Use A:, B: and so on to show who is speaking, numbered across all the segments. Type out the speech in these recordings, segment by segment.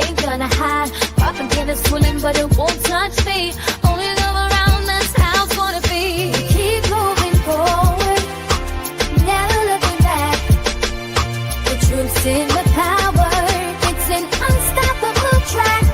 A: ain't gonna hide. Propaganda swilling, but it won't touch me. Only love around, that's how it's gonna be. Keep moving forward, never looking back. The truth's in the power, it's an unstoppable track.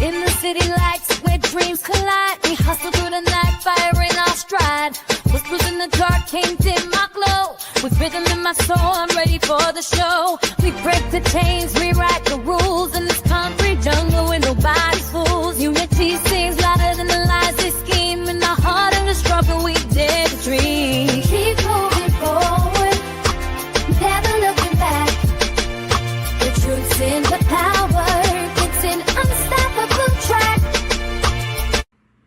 A: In the city lights where dreams collide, we hustle through the night, fire in our stride. Whispers in the dark can't dim my glow. With rhythm in my soul, I'm ready for the show. We break the chains, rewrite the rules in this concrete jungle where nobody's fools. Unity sings louder than the lies they scheme. In the heart of the struggle, we dare to dream. Keep moving forward, never looking back. The truth's in the power, it's an unstoppable track.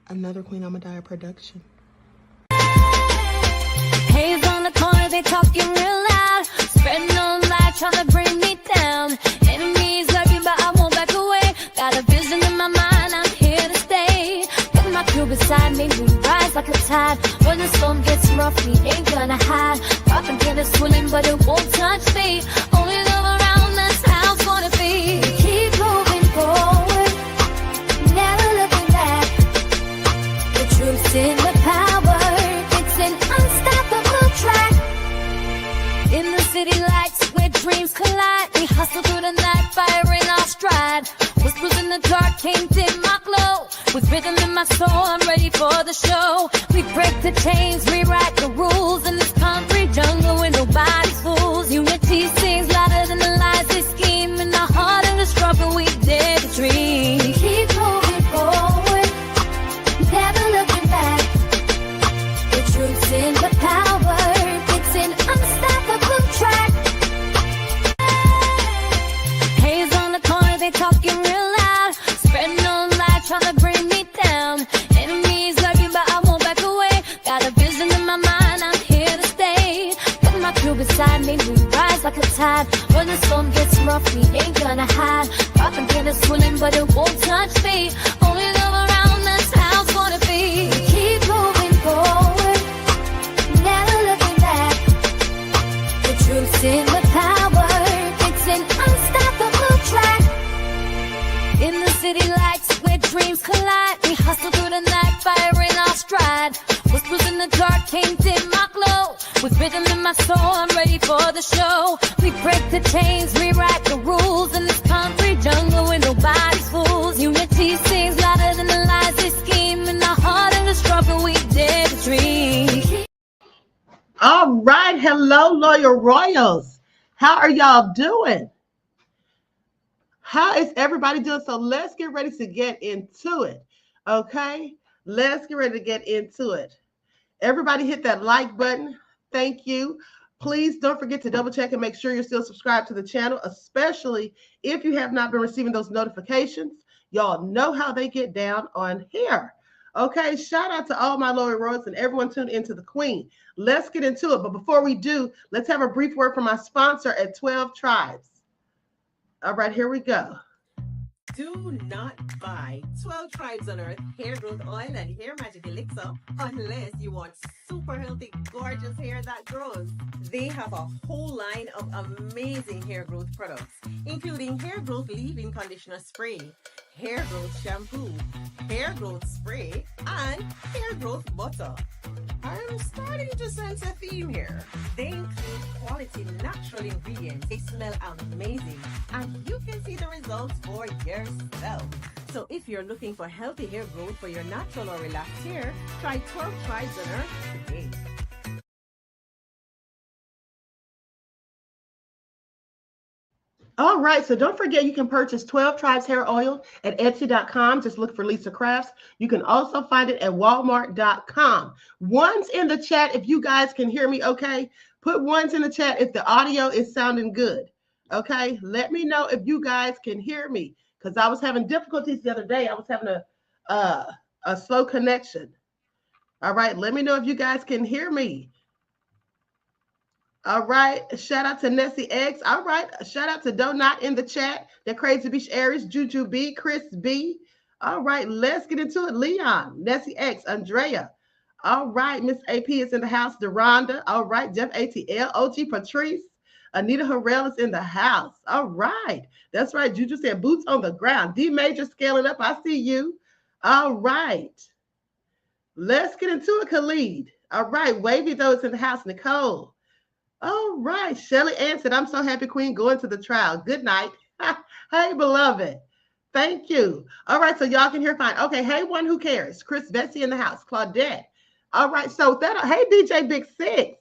B: Another Queen Ahmadiyyah production.
A: Haze on the corner, they talking real loud. Spreading on light, trying to bring me down. Enemies love you, but I won't back away. Got a vision in my mind, I'm here to stay. Got my crew beside me, we rise like a tide. When the storm gets rough, we ain't gonna hide. Propaganda swilling, but it won't touch me. Only love around, that's how it's gonna be. Keep moving forward, never looking back. The truth's in the power, it's an unstoppable track. In the city lights where dreams collide, we hustle through the night, fire in our stride. Whispers in the dark can't dim my glow. With rhythm in my soul, I'm ready for the show. We break the chains, rewrite the rules in this concrete jungle where nobody's fools. Unity sings louder than the lies they scheme. In the heart of the struggle, we dare to dream. Keep moving forward, never looking back. The truth's in the power, it's an unstoppable track. Haze on the corner, they talking real loud. Spreading on light, trying to bring me down. Enemies love you, but I won't back away. Got a vision in my mind, I'm here to stay. Got my crew beside me, we rise like a tide. When the storm gets rough, we ain't gonna hide. Propaganda swilling, but it won't touch me. Only love around, that's how it's gonna be. Keep moving forward, never looking back. The truth's in the power, it's an unstoppable track. In the city lights where dreams collide, we hustle through the night, fire in our stride. Whispers in the dark can't dim my glow. With rhythm in my soul, I'm ready for the show. We break the chains, rewrite the rules in this concrete jungle where nobody's fools. Unity sings louder than the lies they scheme. In the heart of the struggle, we dare to dream.
B: All right. Hello, Loyal Royals. How are y'all doing? How is everybody doing? So let's get ready to get into it. Okay. Let's get ready to get into it. Everybody hit that like button. Thank you. Please don't forget to double check and make sure you're still subscribed to the channel, especially if you have not been receiving those notifications. Y'all know how they get down on here. Okay, shout out to all my Loyal Royals and everyone tuned into the Queen. Let's get into it. But before we do, let's have a brief word from my sponsor at 12 Tribes. All right, here we go.
C: Do not buy 12 Tribes on Earth hair growth oil and hair magic elixir unless you want super healthy, gorgeous hair that grows. They have a whole line of amazing hair growth products, including hair growth leave-in conditioner spray, hair growth shampoo, hair growth spray, and hair growth butter. I'm starting to sense a theme here. They include quality natural ingredients. They smell amazing, and you can see the results for yourself. So if you're looking for healthy hair growth for your natural or relaxed hair, try 12 Tribes on Earth today.
B: All right, so don't forget you can purchase 12 Tribes hair oil at Etsy.com. Just look for Lisa Crafts. You can also find it at Walmart.com. Ones in the chat if you guys can hear me, okay? Put ones in the chat if the audio is sounding good, okay? Let me know if you guys can hear me because I was having difficulties the other day. I was having a slow connection. All right, let me know if you guys can hear me. All right. Shout out to Nessie X. All right. Shout out to Donut in the chat. The Crazy Beach Aries, Juju B, Chris B. All right. Let's get into it. Leon, Nessie X, Andrea. All right. Miss AP is in the house. Deronda. All right. Jeff ATL, OG Patrice. Anita Harrell is in the house. All right. That's right. Juju said boots on the ground. D Major scaling up. I see you. All right. Let's get into it, Khalid. All right. Wavy though is in the house. Nicole. All right. Shelly answered, I'm so happy, Queen, going to the trial. Good night. Hey, beloved. Thank you. All right. So y'all can hear fine. Okay. Hey, one who cares. Chris Betsy in the house. Claudette. All right. So that, hey, DJ Big Six.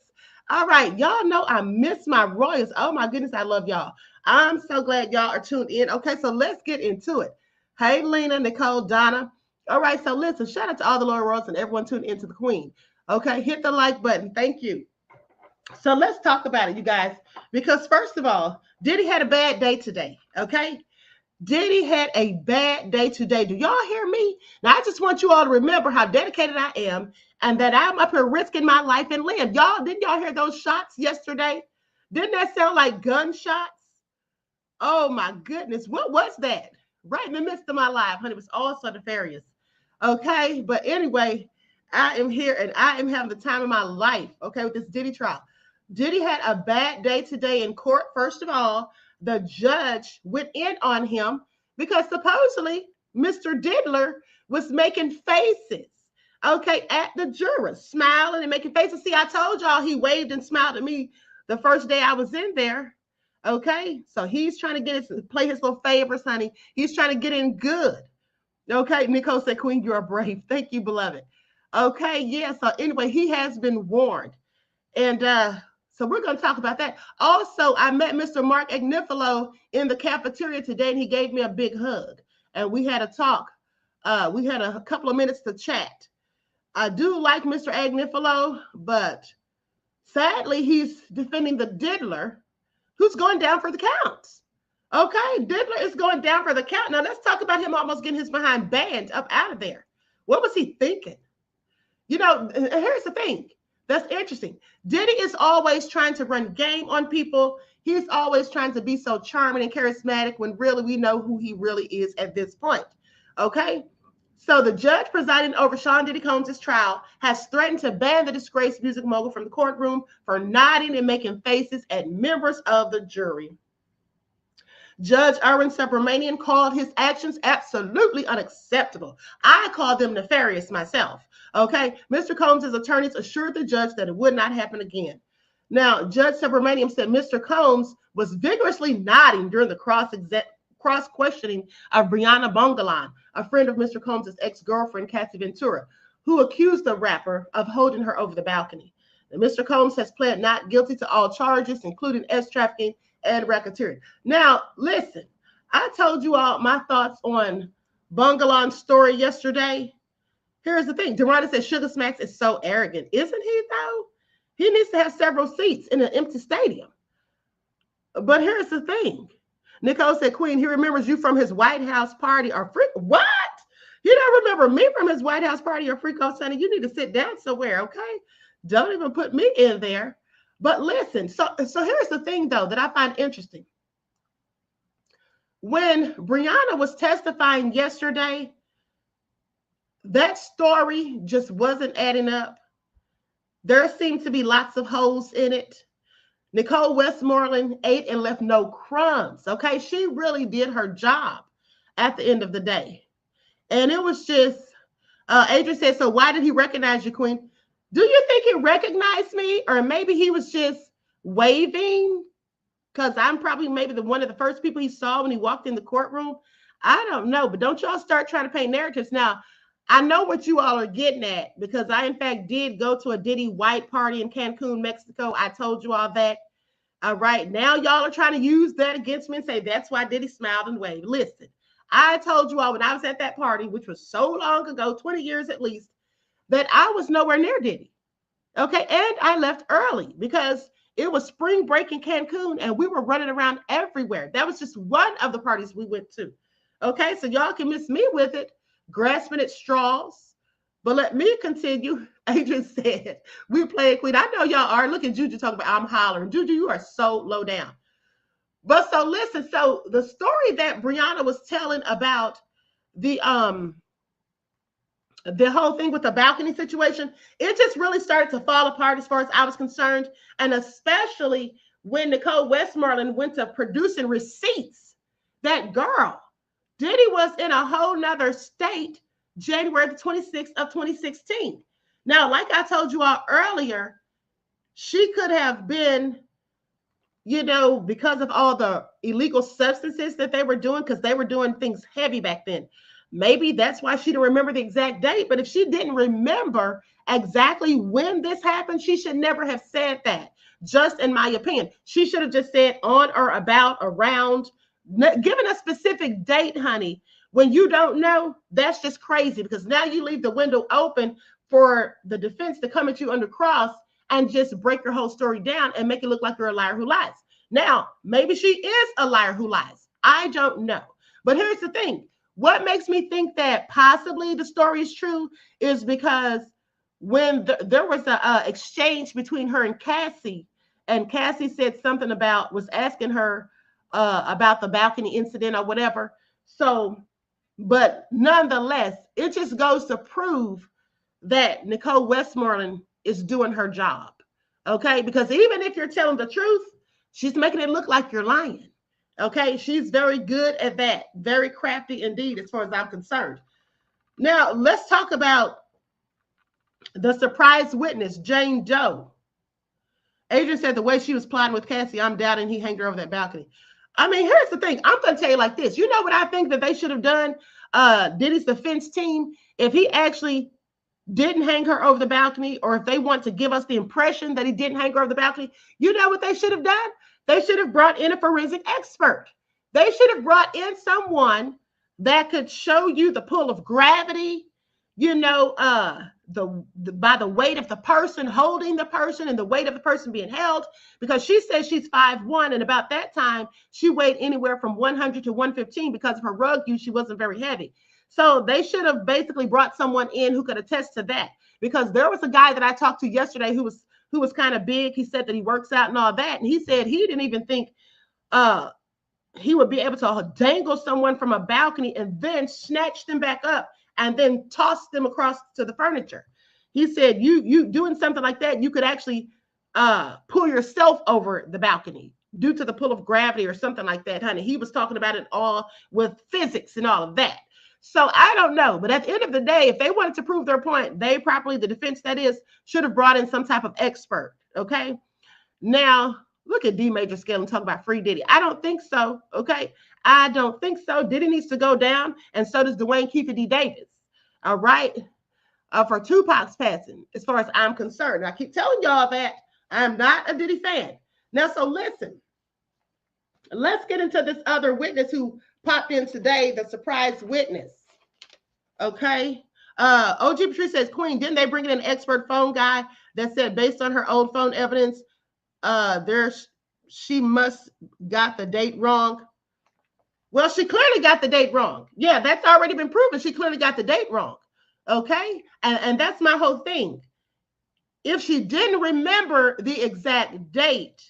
B: All right. Y'all know I miss my Royals. Oh, my goodness. I love y'all. I'm so glad y'all are tuned in. Okay. So let's get into it. Hey, Lena, Nicole, Donna. All right. So listen, shout out to all the Loyal Royals and everyone tuned into the Queen. Okay. Hit the like button. Thank you. So let's talk about it, you guys, because first of all, Diddy had a bad day today, okay? Diddy had a bad day today. Do y'all hear me? Now, I just want you all to remember how dedicated I am and that I'm up here risking my life and limb. Didn't y'all hear those shots yesterday? Didn't that sound like gunshots? Oh, my goodness. What was that? Right in the midst of my life, honey. It was all so nefarious, okay? But anyway, I am here and I am having the time of my life, okay, with this Diddy trial. Diddy had a bad day today in court. First of all, the judge went in on him because supposedly Mr. Diddler was making faces, okay, at the jurors, smiling and making faces. See, I told y'all he waved and smiled at me the first day I was in there, okay? So he's trying to play his little favors, honey. He's trying to get in good, okay? Nicole said, Queen, you are brave. Thank you, beloved. Okay, yeah, so anyway, he has been warned. And so we're going to talk about that. Also, I met Mr. Mark Agnifilo in the cafeteria today, and he gave me a big hug. And we had a talk. We had a couple of minutes to chat. I do like Mr. Agnifilo, but sadly, he's defending the Diddler, who's going down for the counts. Okay, Diddler is going down for the count. Now, let's talk about him almost getting his behind banned up out of there. What was he thinking? You know, here's the thing. That's interesting. Diddy is always trying to run game on people. He's always trying to be so charming and charismatic when really we know who he really is at this point. Okay? So the judge presiding over Sean Diddy Combs' trial has threatened to ban the disgraced music mogul from the courtroom for nodding and making faces at members of the jury. Judge Erwin Subramanian called his actions absolutely unacceptable. I call them nefarious myself. Okay, Mr. Combs' attorneys assured the judge that it would not happen again. Now, Judge Subramanian said Mr. Combs was vigorously nodding during the cross-questioning of Brianna Bongalan, a friend of Mr. Combs' ex-girlfriend, Cassie Ventura, who accused the rapper of holding her over the balcony. And Mr. Combs has pled not guilty to all charges, including trafficking and racketeering. Now, listen, I told you all my thoughts on Bongalan's story yesterday. Here's the thing. Deronda said Sugar Smacks is so arrogant. Isn't he, though? He needs to have several seats in an empty stadium. But here's the thing. Nicole said, Queen, he remembers you from his White House party or freak. What? You don't remember me from his White House party or freak off, Sonny? You need to sit down somewhere, okay? Don't even put me in there. But listen, so here's the thing, though, that I find interesting. When Brianna was testifying yesterday, that story just wasn't adding up. There seemed to be lots of holes in it. Nicole Westmoreland ate and left no crumbs, okay? She really did her job at the end of the day. And it was just, Adrian said, so why did he recognize you, Queen? Do you think he recognized me? Or maybe he was just waving? Because I'm probably maybe one of the first people he saw when he walked in the courtroom. I don't know, but don't y'all start trying to paint narratives. Now, I know what you all are getting at because I, in fact, did go to a Diddy white party in Cancun, Mexico. I told you all that. All right. Now y'all are trying to use that against me and say that's why Diddy smiled and waved. Listen, I told you all when I was at that party, which was so long ago, 20 years at least, that I was nowhere near Diddy. Okay. And I left early because it was spring break in Cancun and we were running around everywhere. That was just one of the parties we went to. Okay. So y'all can miss me with it, grasping at straws. But let me continue. Adrian said, we playing Queen. I know y'all are. Look at Juju talking about I'm hollering. Juju, you are so low down. But so listen, so the story that Brianna was telling about the whole thing with the balcony situation, it just really started to fall apart as far as I was concerned. And especially when Nicole Westmoreland went to producing receipts, that girl, Diddy was in a whole nother state January the 26th of 2016. Now, like I told you all earlier, she could have been, because of all the illegal substances that they were doing, because they were doing things heavy back then. Maybe that's why she didn't remember the exact date. But if she didn't remember exactly when this happened, she should never have said that. Just in my opinion, she should have just said on or about, around, given a specific date, honey. When you don't know, that's just crazy, because now you leave the window open for the defense to come at you under cross and just break your whole story down and make it look like you're a liar who lies. Now, maybe she is a liar who lies. I don't know. But here's the thing. What makes me think that possibly the story is true is because when there was a exchange between her and Cassie said something was asking her about the balcony incident or whatever. So, but nonetheless, it just goes to prove that Nicole Westmoreland is doing her job. Okay? Because even if you're telling the truth, she's making it look like you're lying. Okay? She's very good at that. Very crafty indeed, as far as I'm concerned. Now, let's talk about the surprise witness, Jane Doe. Adrian said the way she was plotting with Cassie, I'm doubting he hanged her over that balcony. I mean, here's the thing. I'm going to tell you like this. You know what I think that they should have done, Diddy's defense team, if he actually didn't hang her over the balcony, or if they want to give us the impression that he didn't hang her over the balcony, you know what they should have done? They should have brought in a forensic expert. They should have brought in someone that could show you the pull of gravity, by the weight of the person holding the person and the weight of the person being held, because she says she's 5'1", and about that time she weighed anywhere from 100 to 115 because of her rug use. She wasn't very heavy. So they should have basically brought someone in who could attest to that, because there was a guy that I talked to yesterday who was kind of big. He said that he works out and all that, and he said he didn't even think he would be able to dangle someone from a balcony and then snatch them back up and then toss them across to the furniture. He said, you doing something like that, you could actually pull yourself over the balcony due to the pull of gravity or something like that, honey. He was talking about it all with physics and all of that. So I don't know. But at the end of the day, if they wanted to prove their point, they properly, the defense that is, should have brought in some type of expert. Okay. Now, look at D Major Scale and talk about free Diddy. I don't think so. Okay. I don't think so. Diddy needs to go down, and so does Dwayne Keefe D. Davis. All right. For Tupac's passing, as far as I'm concerned. I keep telling y'all that I'm not a Diddy fan. Now, so listen. Let's get into this other witness who popped in today, the surprise witness. Okay. OG Patrice says, Queen, didn't they bring in an expert phone guy that said based on her old phone evidence, she must got the date wrong? Well, she clearly got the date wrong. Yeah, that's already been proven. She clearly got the date wrong. Okay. And that's my whole thing. If she didn't remember the exact date,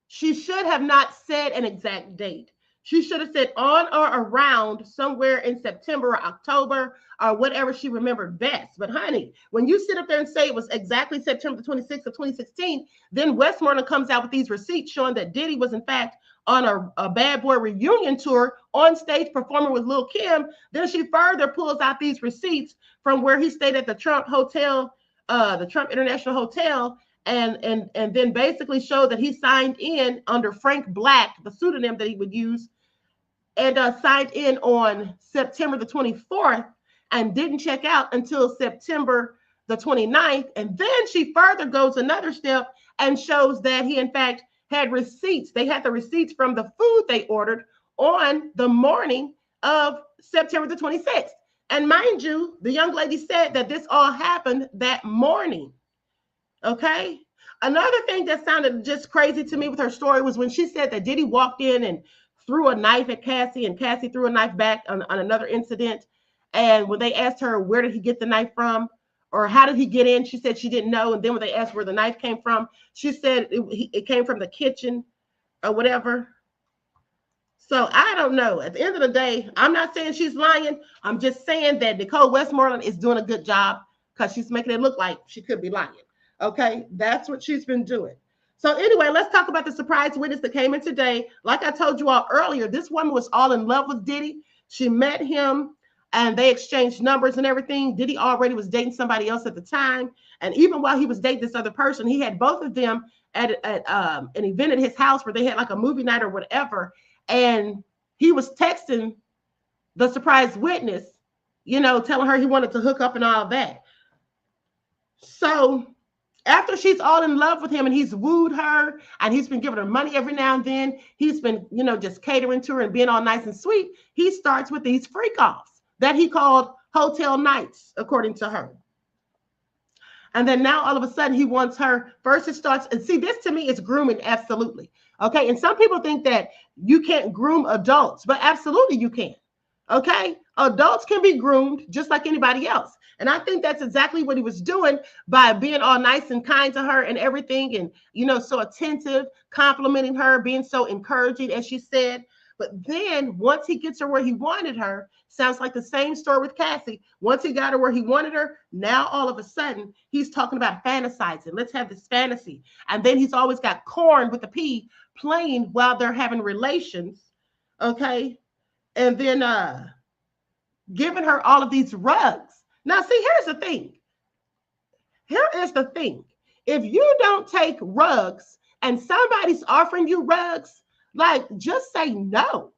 B: she should have not said an exact date. She should have said on or around somewhere in September or October or whatever she remembered best. But honey, when you sit up there and say it was exactly September 26th of 2016, then Westmoreland comes out with these receipts showing that Diddy was in fact on a Bad Boy reunion tour on stage performing with Lil' Kim. Then she further pulls out these receipts from where he stayed at the Trump Hotel, the Trump International Hotel, and then basically showed that he signed in under Frank Black, the pseudonym that he would use, and signed in on September the 24th and didn't check out until September the 29th. And then she further goes another step and shows that he in fact had receipts. They had the receipts from the food they ordered on the morning of September the 26th. And mind you, the young lady said that this all happened that morning. Okay. Another thing that sounded just crazy to me with her story was when she said that Diddy walked in and threw a knife at Cassie, and Cassie threw a knife back on another incident. And when they asked her, where did he get the knife from? Or how did he get in? She said she didn't know. And then when they asked where the knife came from, she said it came from the kitchen or whatever. So I don't know. At the end of the day, I'm not saying she's lying. I'm just saying that Nicole Westmoreland is doing a good job because she's making it look like she could be lying. Okay, that's what she's been doing. So anyway, let's talk about the surprise witness that came in today. Like I told you all earlier, this woman was all in love with Diddy. She met him and they exchanged numbers and everything. Diddy already was dating somebody else at the time. And even while he was dating this other person, he had both of them at an event at his house where they had like a movie night or whatever. And he was texting the surprise witness, telling her he wanted to hook up and all that. So after she's all in love with him and he's wooed her and he's been giving her money every now and then, he's been, just catering to her and being all nice and sweet, he starts with these freak offs that he called hotel nights, according to her. And then now all of a sudden he wants her, first it starts, and see, this to me is grooming, absolutely. Okay, and some people think that you can't groom adults, but absolutely you can. Okay, adults can be groomed just like anybody else. And I think that's exactly what he was doing by being all nice and kind to her and everything. And, so attentive, complimenting her, being so encouraging, as she said. But then once he gets her where he wanted her, sounds like the same story with Cassie. Once he got her where he wanted her, now all of a sudden he's talking about fantasizing. Let's have this fantasy. And then he's always got corn with a P playing while they're having relations. Okay. And then giving her all of these rugs. Now, see, here's the thing. Here is the thing. If you don't take rugs and somebody's offering you rugs, like, just say no.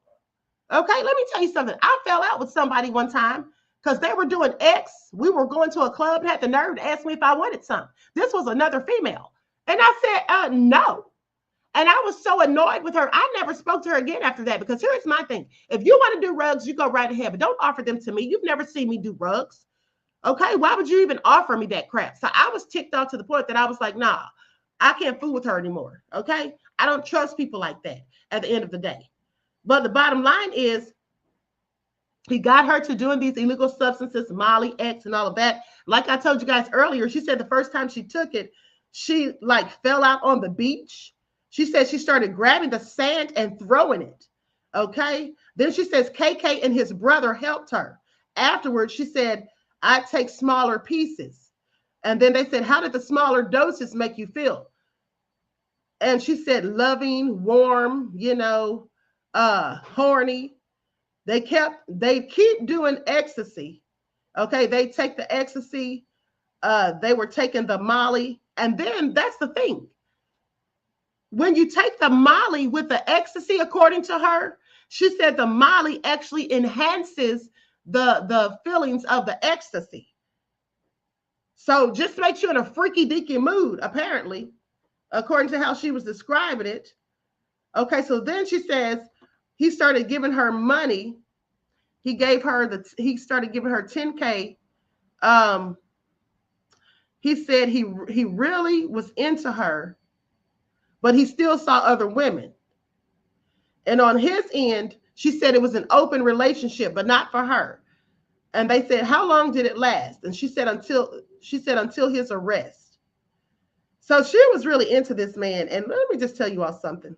B: Okay, let me tell you something. I fell out with somebody one time because they were doing X. We were going to a club and had the nerve to ask me if I wanted some. This was another female. And I said, no. And I was so annoyed with her. I never spoke to her again after that, because here's my thing. If you want to do rugs, you go right ahead, but don't offer them to me. You've never seen me do rugs. Okay, why would you even offer me that crap? So I was ticked off to the point that I was like, nah, I can't fool with her anymore. Okay, I don't trust people like that at the end of the day. But the bottom line is, he got her to doing these illegal substances, Molly, X, and all of that. Like I told you guys earlier, she said the first time she took it, she like fell out on the beach. She said she started grabbing the sand and throwing it. Okay. Then she says KK and his brother helped her. Afterwards, she said, I take smaller pieces. And then they said, how did the smaller doses make you feel? And she said, loving, warm, horny. They keep doing ecstasy. Okay. They take the ecstasy. They were taking the Molly. And then that's the thing. When you take the Molly with the ecstasy, according to her, she said the Molly actually enhances the feelings of the ecstasy. So just makes you in a freaky deaky mood, apparently, according to how she was describing it. Okay, so then she says he started giving her money. He started giving her 10K. He said he really was into her, but he still saw other women. And on his end, she said it was an open relationship, but not for her. And they said, how long did it last? And she said until his arrest. So she was really into this man. And let me just tell you all something.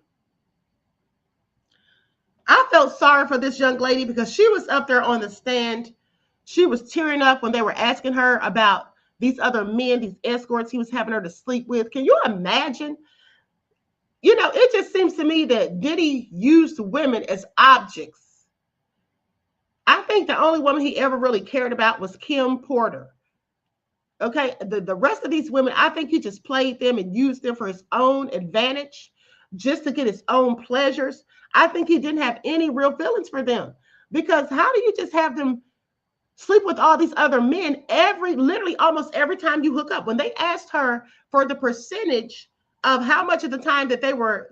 B: I felt sorry for this young lady because she was up there on the stand. She was tearing up when they were asking her about these other men, these escorts he was having her to sleep with. Can you imagine? It just seems to me that Diddy used women as objects. I think the only woman he ever really cared about was Kim Porter. Okay, the rest of these women, I think he just played them and used them for his own advantage, just to get his own pleasures. I think he didn't have any real feelings for them, because how do you just have them sleep with all these other men literally almost every time you hook up? When they asked her for the percentage of how much of the time that they were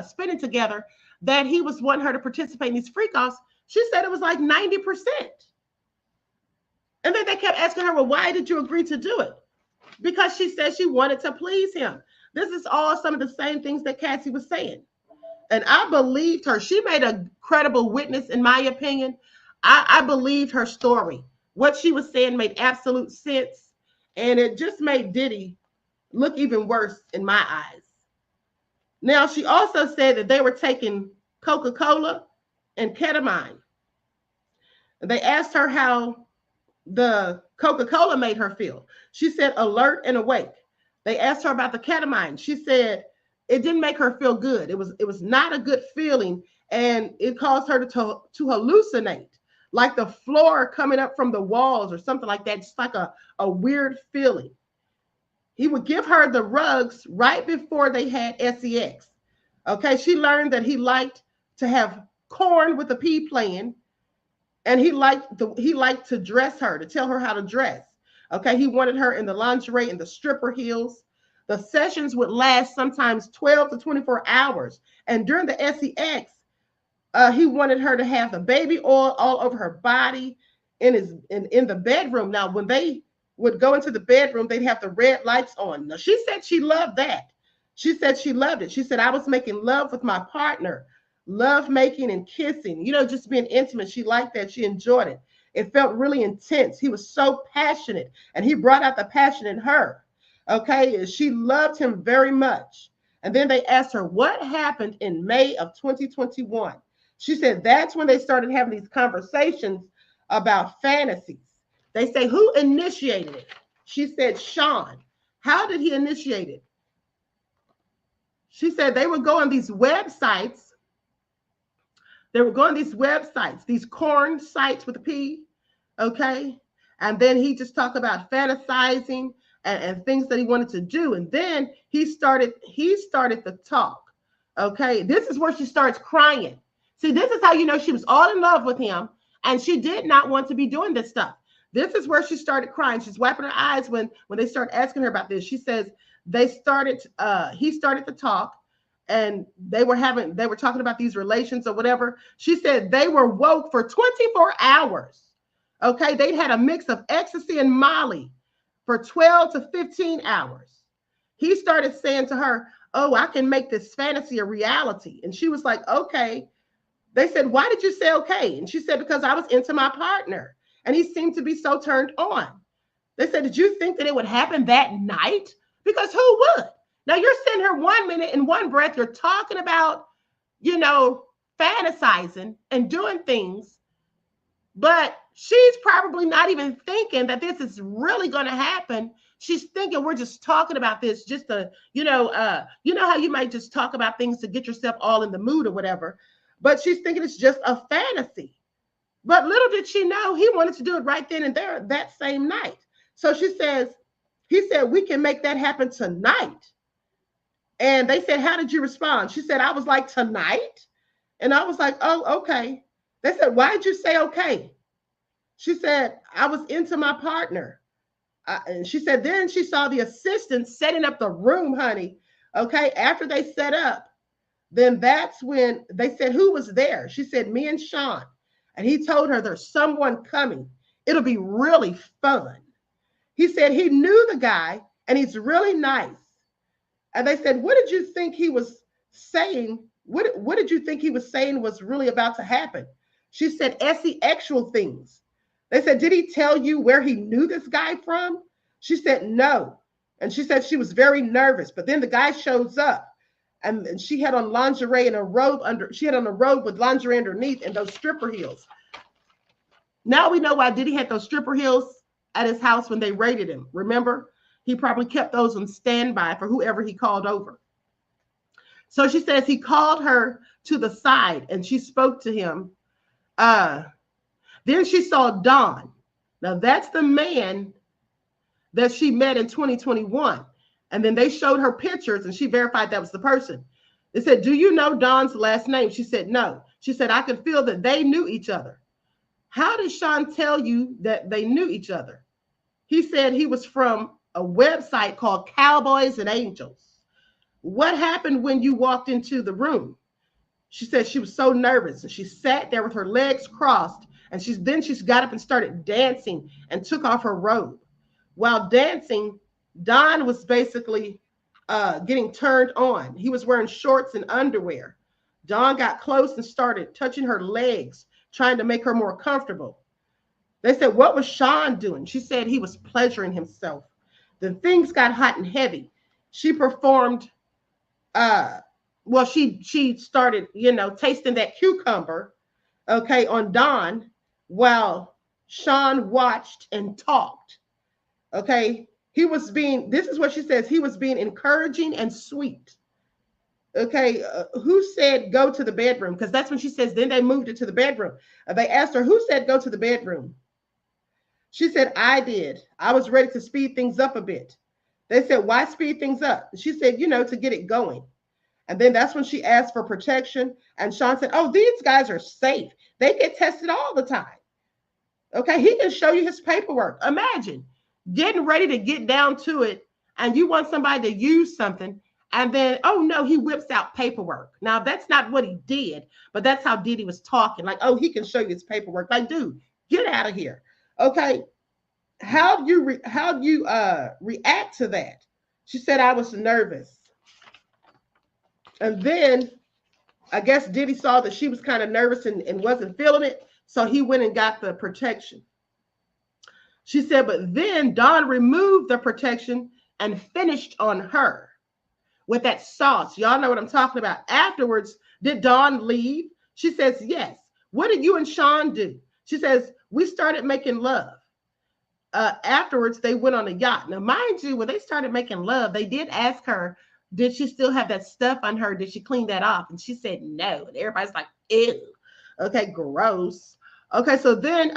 B: spending together that he was wanting her to participate in these freak offs, she said it was like 90%. And then they kept asking her, well, why did you agree to do it? Because she said she wanted to please him. This is all some of the same things that Cassie was saying. And I believed her. She made a credible witness, in my opinion. I believed her story. What she was saying made absolute sense. And it just made Diddy look even worse in my eyes. Now, she also said that they were taking Coca-Cola and ketamine. They asked her how the Coca-Cola made her feel. She said alert and awake. They asked her about the ketamine. She said it didn't make her feel good. It was not a good feeling, and it caused her to hallucinate, like the floor coming up from the walls or something like that. Just like a weird feeling. He would give her the rugs right before they had sex. Okay, she learned that he liked to have corn with a pea playing, and he liked to dress her, to tell her how to dress. Okay, he wanted her in the lingerie and the stripper heels. The sessions would last sometimes 12 to 24 hours, and during the sex, he wanted her to have the baby oil all over her body in the bedroom. Now, when they would go into the bedroom, they'd have the red lights on. Now, she said she loved that. She said she loved it. She said, I was making love with my partner, love making and kissing, just being intimate. She liked that. She enjoyed it. It felt really intense. He was so passionate, and he brought out the passion in her. Okay. She loved him very much. And then they asked her what happened in May of 2021. She said that's when they started having these conversations about fantasies. They say, who initiated it? She said, Sean. How did he initiate it? She said they would go on these websites. They would go on these websites, these corn sites with a P, okay? And then he just talked about fantasizing and things that he wanted to do. And then he started the talk, okay? This is where she starts crying. See, this is how you know she was all in love with him, and she did not want to be doing this stuff. This is where she started crying. She's wiping her eyes when they start asking her about this. She says he started to talk, and they were talking about these relations or whatever. She said they were woke for 24 hours. Okay, they had a mix of ecstasy and Molly for 12 to 15 hours. He started saying to her, oh, I can make this fantasy a reality. And she was like, okay. They said, why did you say okay? And she said, because I was into my partner, and he seemed to be so turned on. They said, did you think that it would happen that night? Because who would? Now you're sitting here 1 minute in one breath, you're talking about, fantasizing and doing things, but she's probably not even thinking that this is really going to happen. She's thinking we're just talking about this just to, how you might just talk about things to get yourself all in the mood or whatever. But she's thinking it's just a fantasy. But little did she know he wanted to do it right then and there that same night. So he said, we can make that happen tonight. And they said, how did you respond? She said, I was like, tonight? And I was like, oh, okay. They said, why did you say okay? She said, I was into my partner. And she said, then she saw the assistant setting up the room, honey. Okay, after they set up, then that's when they said, who was there? She said, me and Sean. And he told her there's someone coming. It'll be really fun. He said he knew the guy, and he's really nice. And they said, what did you think he was saying? What did you think he was saying was really about to happen? She said, actual things. They said, did he tell you where he knew this guy from? She said, no. And she said she was very nervous. But then the guy shows up, and she had on lingerie and a robe under. She had on a robe with lingerie underneath and those stripper heels. Now we know why Diddy had those stripper heels at his house when they raided him. Remember? He probably kept those on standby for whoever he called over. So she says he called her to the side and she spoke to him. Then she saw Don. Now that's the man that she met in 2021. And then they showed her pictures and she verified that was the person. They said, do you know Don's last name? She said, no. She said, I could feel that they knew each other. How did Sean tell you that they knew each other? He said he was from a website called Cowboys and Angels. What happened when you walked into the room? She said she was so nervous and she sat there with her legs crossed, and she got up and started dancing and took off her robe. While dancing, Don was basically getting turned on. He was wearing shorts and underwear. Don got close and started touching her legs, trying to make her more comfortable. They said, what was Sean doing? She said he was pleasuring himself. Then things got hot and heavy. She performed, she started, tasting that cucumber, okay, on Don while Sean watched and talked, okay? This is what she says, he was being encouraging and sweet. Okay, who said go to the bedroom? Because that's when she says, then they moved it to the bedroom. They asked her, who said go to the bedroom? She said, I did. I was ready to speed things up a bit. They said, why speed things up? She said, to get it going. And then that's when she asked for protection. And Sean said, oh, these guys are safe. They get tested all the time. Okay, he can show you his paperwork. Imagine getting ready to get down to it, and you want somebody to use something, and then, oh no, he whips out paperwork. Now, that's not what he did, but that's how Diddy was talking. Like, oh, he can show you his paperwork. Like, dude, get out of here. Okay, how do you react to that? She said, I was nervous. And then I guess Diddy saw that she was kind of nervous and wasn't feeling it, so he went and got the protection. She said, but then Don removed the protection and finished on her with that sauce. Y'all know what I'm talking about. Afterwards, did Don leave? She says, yes. What did you and Sean do? She says, we started making love. Afterwards, they went on a yacht. Now, mind you, when they started making love, they did ask her, did she still have that stuff on her? Did she clean that off? And she said no. And everybody's like, ew. Okay, gross. Okay, so then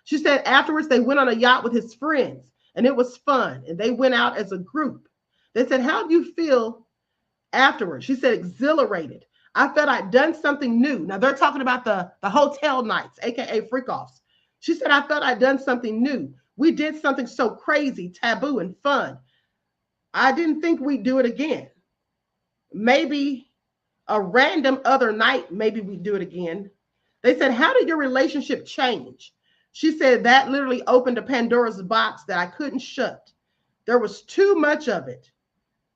B: she said afterwards they went on a yacht with his friends, and it was fun. And they went out as a group. They said, how do you feel afterwards? She said, exhilarated. I felt I'd done something new. Now, they're talking about the hotel nights, aka freak-offs. She said, I felt I'd done something new. We did something so crazy, taboo, and fun. I didn't think we'd do it again. Maybe a random other night, maybe we'd do it again. They said, how did your relationship change? She said, that literally opened a Pandora's box that I couldn't shut. There was too much of it.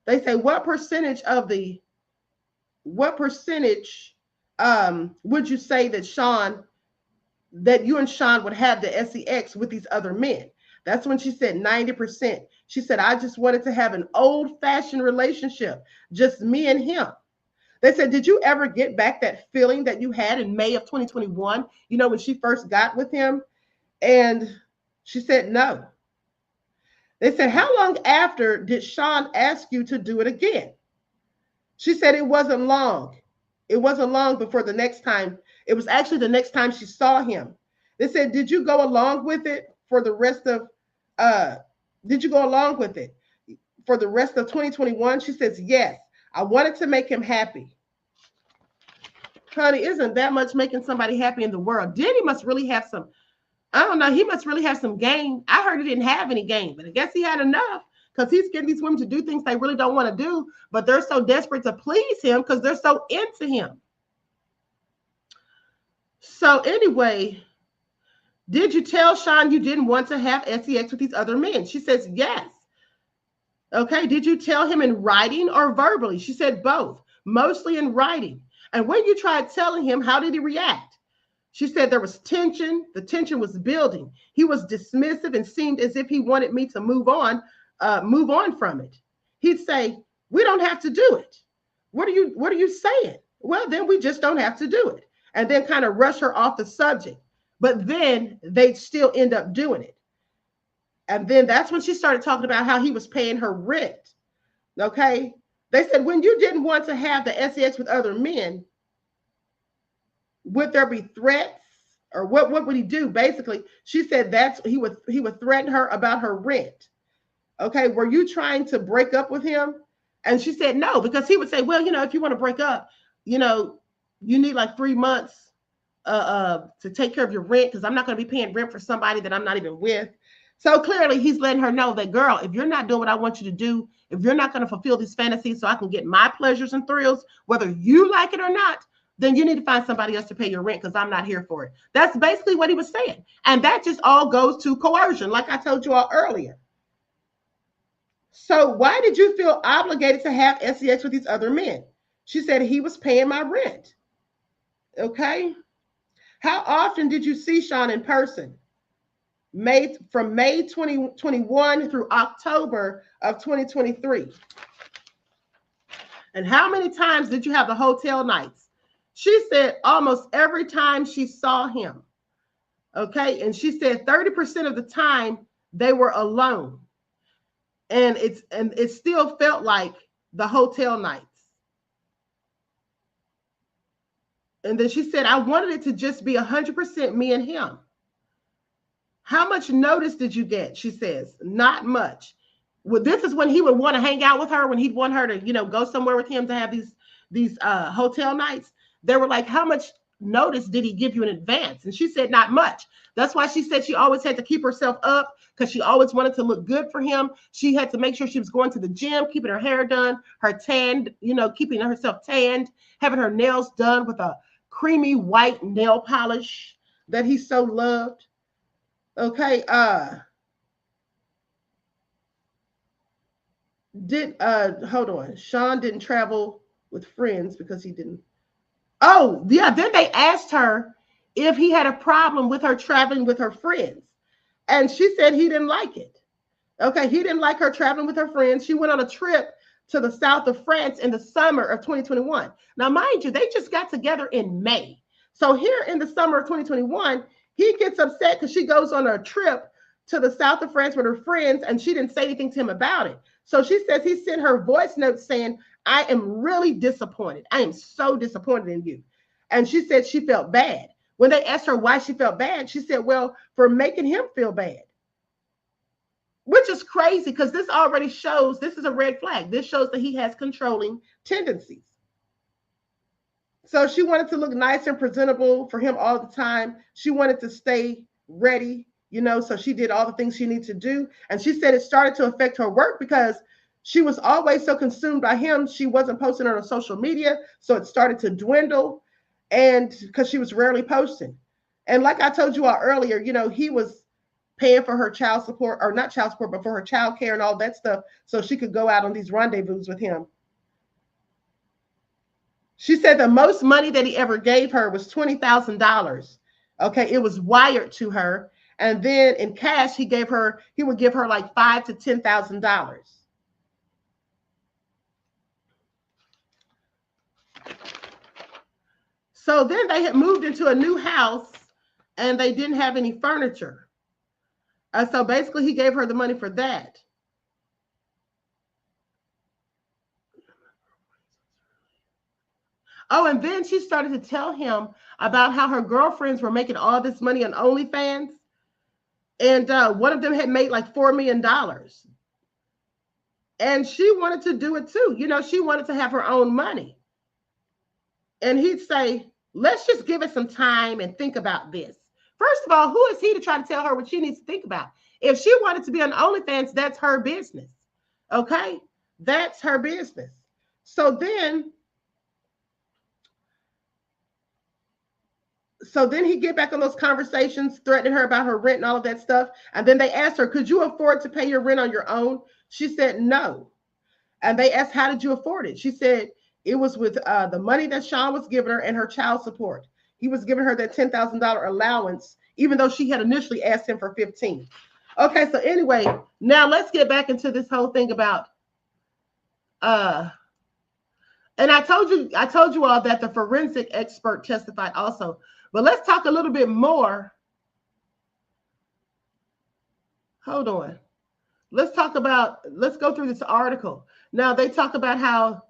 B: They say, what percentage would you say that you and Sean would have the sex with these other men? That's when she said 90%. She said, I just wanted to have an old-fashioned relationship, just me and him. They said, did you ever get back that feeling that you had in May of 2021, when she first got with him? And she said, no. They said, how long after did Sean ask you to do it again? She said, it wasn't long. It wasn't long before the next time. It was actually the next time she saw him. They said, did you go along with it for the rest of 2021? She says, yes, I wanted to make him happy. Honey, isn't that much making somebody happy in the world? Diddy must really have some, I don't know, he must really have some game. I heard he didn't have any game, but I guess he had enough, because he's getting these women to do things they really don't want to do, but they're so desperate to please him because they're so into him. So anyway, did you tell Sean you didn't want to have sex with these other men? She says, yes. Okay, did you tell him in writing or verbally? She said both, mostly in writing. And when you tried telling him, how did he react? She said there was tension. The tension was building. He was dismissive and seemed as if he wanted me to move on from it. He'd say, we don't have to do it. What are you saying? Well, then we just don't have to do it. And then kind of rush her off the subject. But then they'd still end up doing it. And then that's when she started talking about how he was paying her rent. Okay. They said, when you didn't want to have the sex with other men, would there be threats, or what would he do? Basically, she said he would threaten her about her rent. Okay. Were you trying to break up with him? And she said no, because he would say, well, if you want to break up, you need like 3 months to take care of your rent, because I'm not going to be paying rent for somebody that I'm not even with. So clearly he's letting her know that, girl, if you're not doing what I want you to do, if you're not going to fulfill these fantasies so I can get my pleasures and thrills, whether you like it or not, then you need to find somebody else to pay your rent, because I'm not here for it. That's basically what he was saying. And that just all goes to coercion, like I told you all earlier. So why did you feel obligated to have sex with these other men? She said he was paying my rent. Okay. How often did you see Sean in person? From May 2021 through October of 2023. And how many times did you have the hotel nights? She said almost every time she saw him. Okay. And she said 30% of the time they were alone. And it still felt like the hotel nights. And then she said, I wanted it to just be 100% me and him. How much notice did you get? She says, not much. Well, this is when he would want to hang out with her, when he'd want her to, go somewhere with him to have these hotel nights. They were like, how much notice did he give you in advance? And she said, not much. That's why she said she always had to keep herself up, because she always wanted to look good for him. She had to make sure she was going to the gym, keeping her hair done, her tanned, keeping herself tanned, having her nails done with a creamy white nail polish that he so loved. Okay, hold on. Sean didn't travel with friends because he didn't. Oh, yeah, then they asked her if he had a problem with her traveling with her friends. And she said he didn't like it. Okay, he didn't like her traveling with her friends. She went on a trip to the south of France in the summer of 2021. Now, mind you, they just got together in May. So here in the summer of 2021, he gets upset because she goes on a trip to the south of France with her friends, and she didn't say anything to him about it. So she says he sent her voice notes saying, I am really disappointed. I am so disappointed in you. And she said she felt bad. When they asked her why she felt bad, she said, well, for making him feel bad. Which is crazy, because this already shows, this is a red flag. This shows that he has controlling tendencies. So she wanted to look nice and presentable for him all the time. She wanted to stay ready, so she did all the things she needed to do. And she said it started to affect her work because she was always so consumed by him. She wasn't posting on her social media. So it started to dwindle, and because she was rarely posting. And like I told you all earlier, he was paying for her child support, or not child support, but for her child care and all that stuff, so she could go out on these rendezvous with him. She said the most money that he ever gave her was $20,000. Okay, it was wired to her. And then in cash, he would give her like $5,000 to $10,000. So then they had moved into a new house and they didn't have any furniture. So basically he gave her the money for that. Oh, and then she started to tell him about how her girlfriends were making all this money on OnlyFans. And one of them had made like $4 million. And she wanted to do it too. She wanted to have her own money. And he'd say, let's just give it some time and think about this. First of all, who is he to try to tell her what she needs to think about? If she wanted to be on OnlyFans, that's her business. Okay? That's her business. So then he'd get back on those conversations, threatening her about her rent and all of that stuff. And then they asked her, could you afford to pay your rent on your own? She said no. And they asked, how did you afford it? She said it was with the money that Sean was giving her and her child support. He was giving her that $10,000 allowance, even though she had initially asked him for $15,000. Okay, so anyway, now let's get back into this whole thing about and I told you all that the forensic expert testified also. But let's talk a little bit more. Hold on. Let's go through this article. Now they talk about how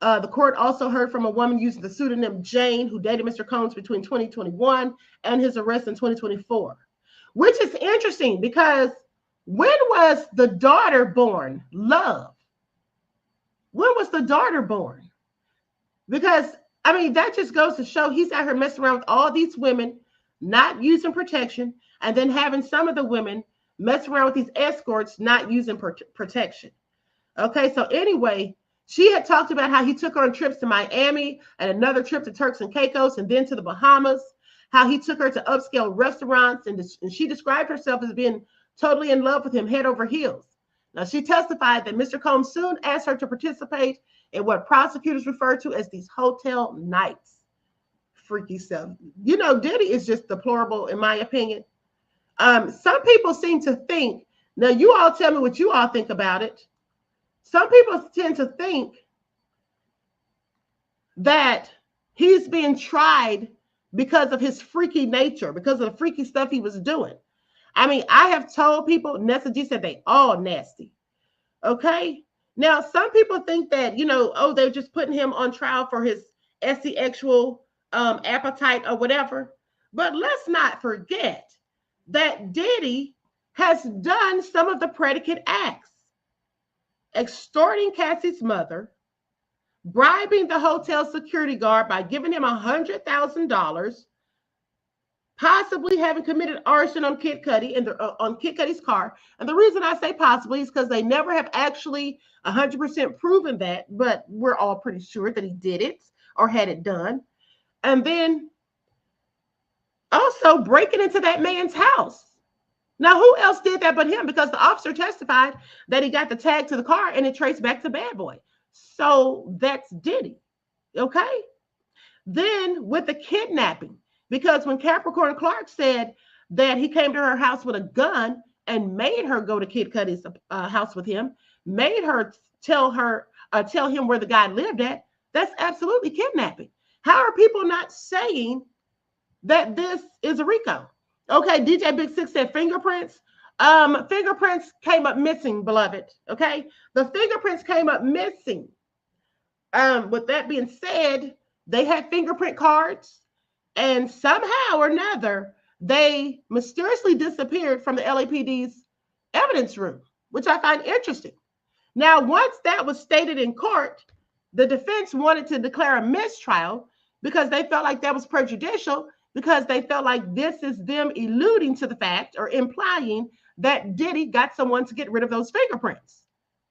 B: the court also heard from a woman using the pseudonym Jane, who dated Mr. Combs between 2021 and his arrest in 2024, which is interesting because when was the daughter born? Love. When was the daughter born? Because, that just goes to show he's out here messing around with all these women, not using protection, and then having some of the women mess around with these escorts, not using protection. Okay, so anyway, she had talked about how he took her on trips to Miami and another trip to Turks and Caicos and then to the Bahamas, how he took her to upscale restaurants, and she described herself as being totally in love with him head over heels. Now, she testified that Mr. Combs soon asked her to participate in what prosecutors refer to as these hotel nights. Freaky stuff. Diddy is just deplorable, in my opinion. Some people seem to think, now you all tell me what you all think about it. Some people tend to think that he's being tried because of his freaky nature, because of the freaky stuff he was doing. I have told people, Nessa G said they all nasty. Okay? Now, some people think that, they're just putting him on trial for his sexual appetite or whatever. But let's not forget that Diddy has done some of the predicate acts, extorting Cassie's mother, bribing the hotel security guard by giving him $100,000, possibly having committed arson on Kid Cudi and on Kid Cudi's car. And the reason I say possibly is because they never have actually 100% proven that, but we're all pretty sure that he did it or had it done. And then also breaking into that man's house. Now, who else did that but him? Because the officer testified that he got the tag to the car and it traced back to Bad Boy. So that's Diddy. Okay. Then with the kidnapping, because when Capricorn Clark said that he came to her house with a gun and made her go to Kid Cudi's house with him, made her tell him where the guy lived at, that's absolutely kidnapping. How are people not saying that this is a RICO? Okay, DJ Big Six said fingerprints. Fingerprints came up missing, beloved. Okay, the fingerprints came up missing. With that being said, they had fingerprint cards, and somehow or another, they mysteriously disappeared from the LAPD's evidence room, which I find interesting. Now, once that was stated in court, the defense wanted to declare a mistrial because they felt like that was prejudicial, because they felt like this is them alluding to the fact or implying that Diddy got someone to get rid of those fingerprints,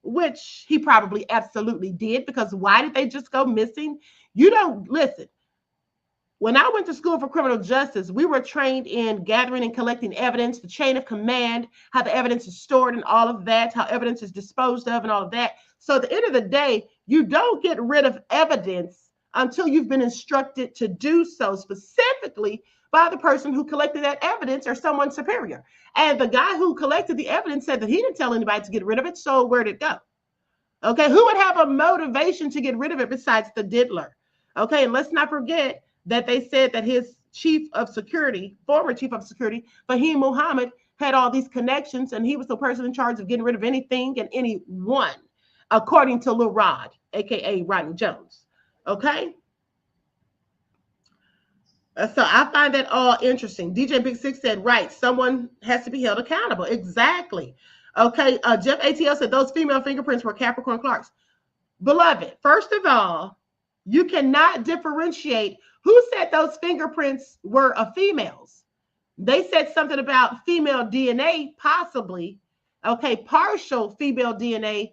B: which he probably absolutely did, because why did they just go missing? You don't listen. When I went to school for criminal justice, we were trained in gathering and collecting evidence, the chain of command, how the evidence is stored and all of that, how evidence is disposed of and all of that. So at the end of the day, you don't get rid of evidence until you've been instructed to do so, specifically by the person who collected that evidence or someone superior. And the guy who collected the evidence said that he didn't tell anybody to get rid of it. So where'd it go? Okay, who would have a motivation to get rid of it besides the diddler? Okay, and let's not forget that they said that his chief of security, former chief of security, Fahim Muhammad, had all these connections, and he was the person in charge of getting rid of anything and anyone, according to Lil Rod, aka Rodney Jones. Okay. So I find that all interesting. DJ Big Six said, right, someone has to be held accountable. Exactly. Okay. Jeff ATL said those female fingerprints were Capricorn Clark's. Beloved, first of all, you cannot differentiate who said those fingerprints were of females. They said something about female DNA, possibly, okay, partial female DNA,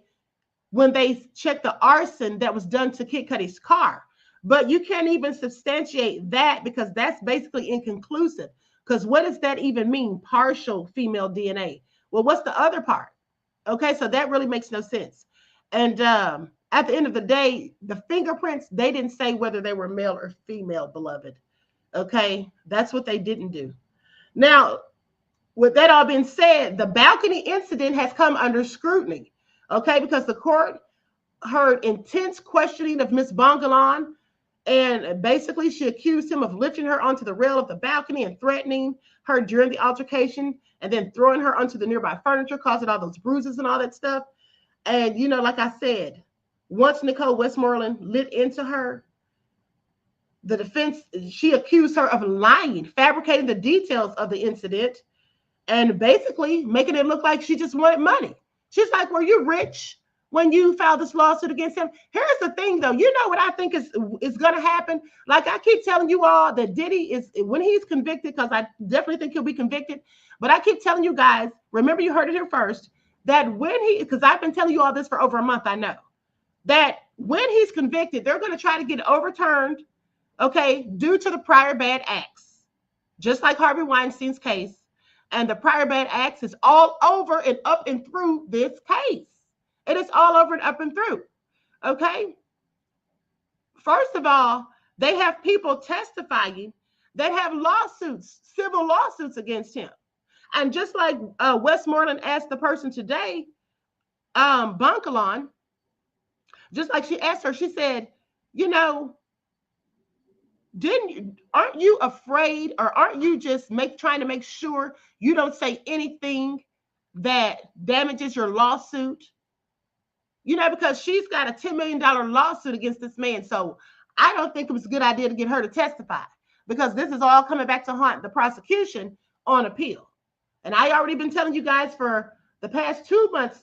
B: when they checked the arson that was done to Kid Cudi's car. But you can't even substantiate that, because that's basically inconclusive. Because what does that even mean, partial female DNA? Well, what's the other part? Okay, so that really makes no sense. And at the end of the day, the fingerprints, they didn't say whether they were male or female, beloved. Okay, that's what they didn't do. Now, with that all being said, the balcony incident has come under scrutiny. Okay, because the court heard intense questioning of Miss Bongalon, and basically she accused him of lifting her onto the rail of the balcony and threatening her during the altercation, and then throwing her onto the nearby furniture, causing all those bruises and all that stuff. And, you know, like I said, once Nicole Westmoreland lit into her, the defense, she accused her of lying, fabricating the details of the incident, and basically making it look like she just wanted money. She's like, were you rich when you filed this lawsuit against him? Here's the thing, though. You know what I think is going to happen? Like I keep telling you all that Diddy is, when he's convicted, because I definitely think he'll be convicted, but I keep telling you guys, remember you heard it here first, that when he, because I've been telling you all this for over a month, I know, that when he's convicted, they're going to try to get overturned, okay, due to the prior bad acts, just like Harvey Weinstein's case. And the prior bad acts is all over and up and through this case. It is all over and up and through. Okay. First of all, they have people testifying that have lawsuits, civil lawsuits against him. And just like Westmoreland asked the person today, Bonkalon, just like she asked her, she said, you know, aren't you afraid, or aren't you just trying to make sure you don't say anything that damages your lawsuit? You know, because she's got a $10 million lawsuit against this man. So I don't think it was a good idea to get her to testify, because this is all coming back to haunt the prosecution on appeal. And I already been telling you guys for the past 2 months,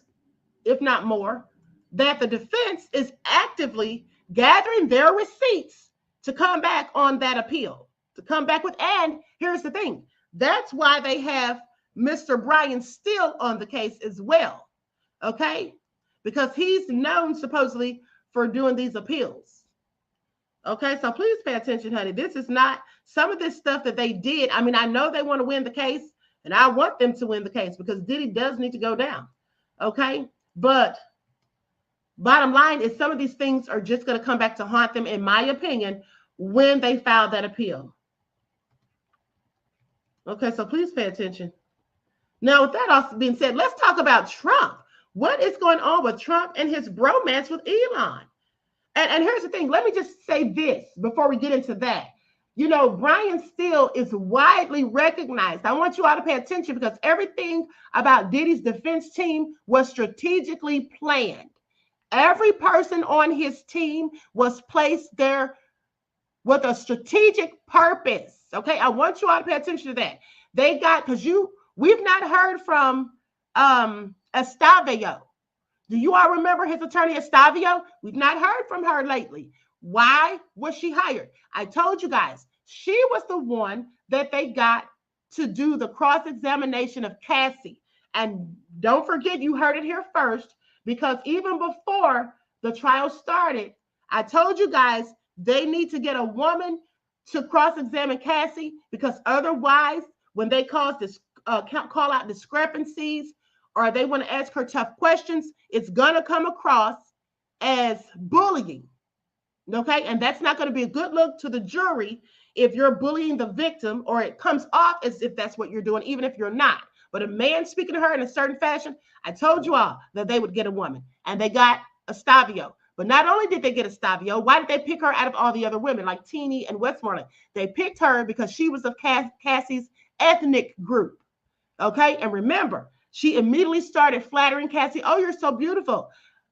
B: if not more, that the defense is actively gathering their receipts to come back on that appeal, to come back with. And here's the thing, that's why they have Mr. Brian Steele on the case as well, okay? Because he's known supposedly for doing these appeals. Okay, so please pay attention, honey. This is not some of this stuff that they did. I mean, I know they want to win the case, and I want them to win the case because Diddy does need to go down. Okay, but bottom line is some of these things are just going to come back to haunt them, in my opinion, when they file that appeal. Okay, so please pay attention. Now, with that also being said, let's talk about Trump. What is going on with Trump and his bromance with Elon? And here's the thing. Let me just say this before we get into that. You know, Brian Steele is widely recognized. I want you all to pay attention because everything about Diddy's defense team was strategically planned. Every person on his team was placed there with a strategic purpose. Okay, I want you all to pay attention to that. They got, because we've not heard from Estavio. Do you all remember his attorney, Estavio? We've not heard from her lately. Why was she hired? I told you guys, she was the one that they got to do the cross-examination of Cassie. And don't forget, you heard it here first, because even before the trial started, I told you guys they need to get a woman to cross-examine Cassie, because otherwise, when they call out discrepancies, or they want to ask her tough questions, it's going to come across as bullying. Okay? And that's not going to be a good look to the jury if you're bullying the victim, or it comes off as if that's what you're doing, even if you're not. But a man speaking to her in a certain fashion, I told you all that they would get a woman, and they got Estavio. But not only did they get Estavio, why did they pick her out of all the other women like Teenie and Westmoreland? They picked her because she was of Cassie's ethnic group. Okay? And remember, she immediately started flattering Cassie. Oh, you're so beautiful.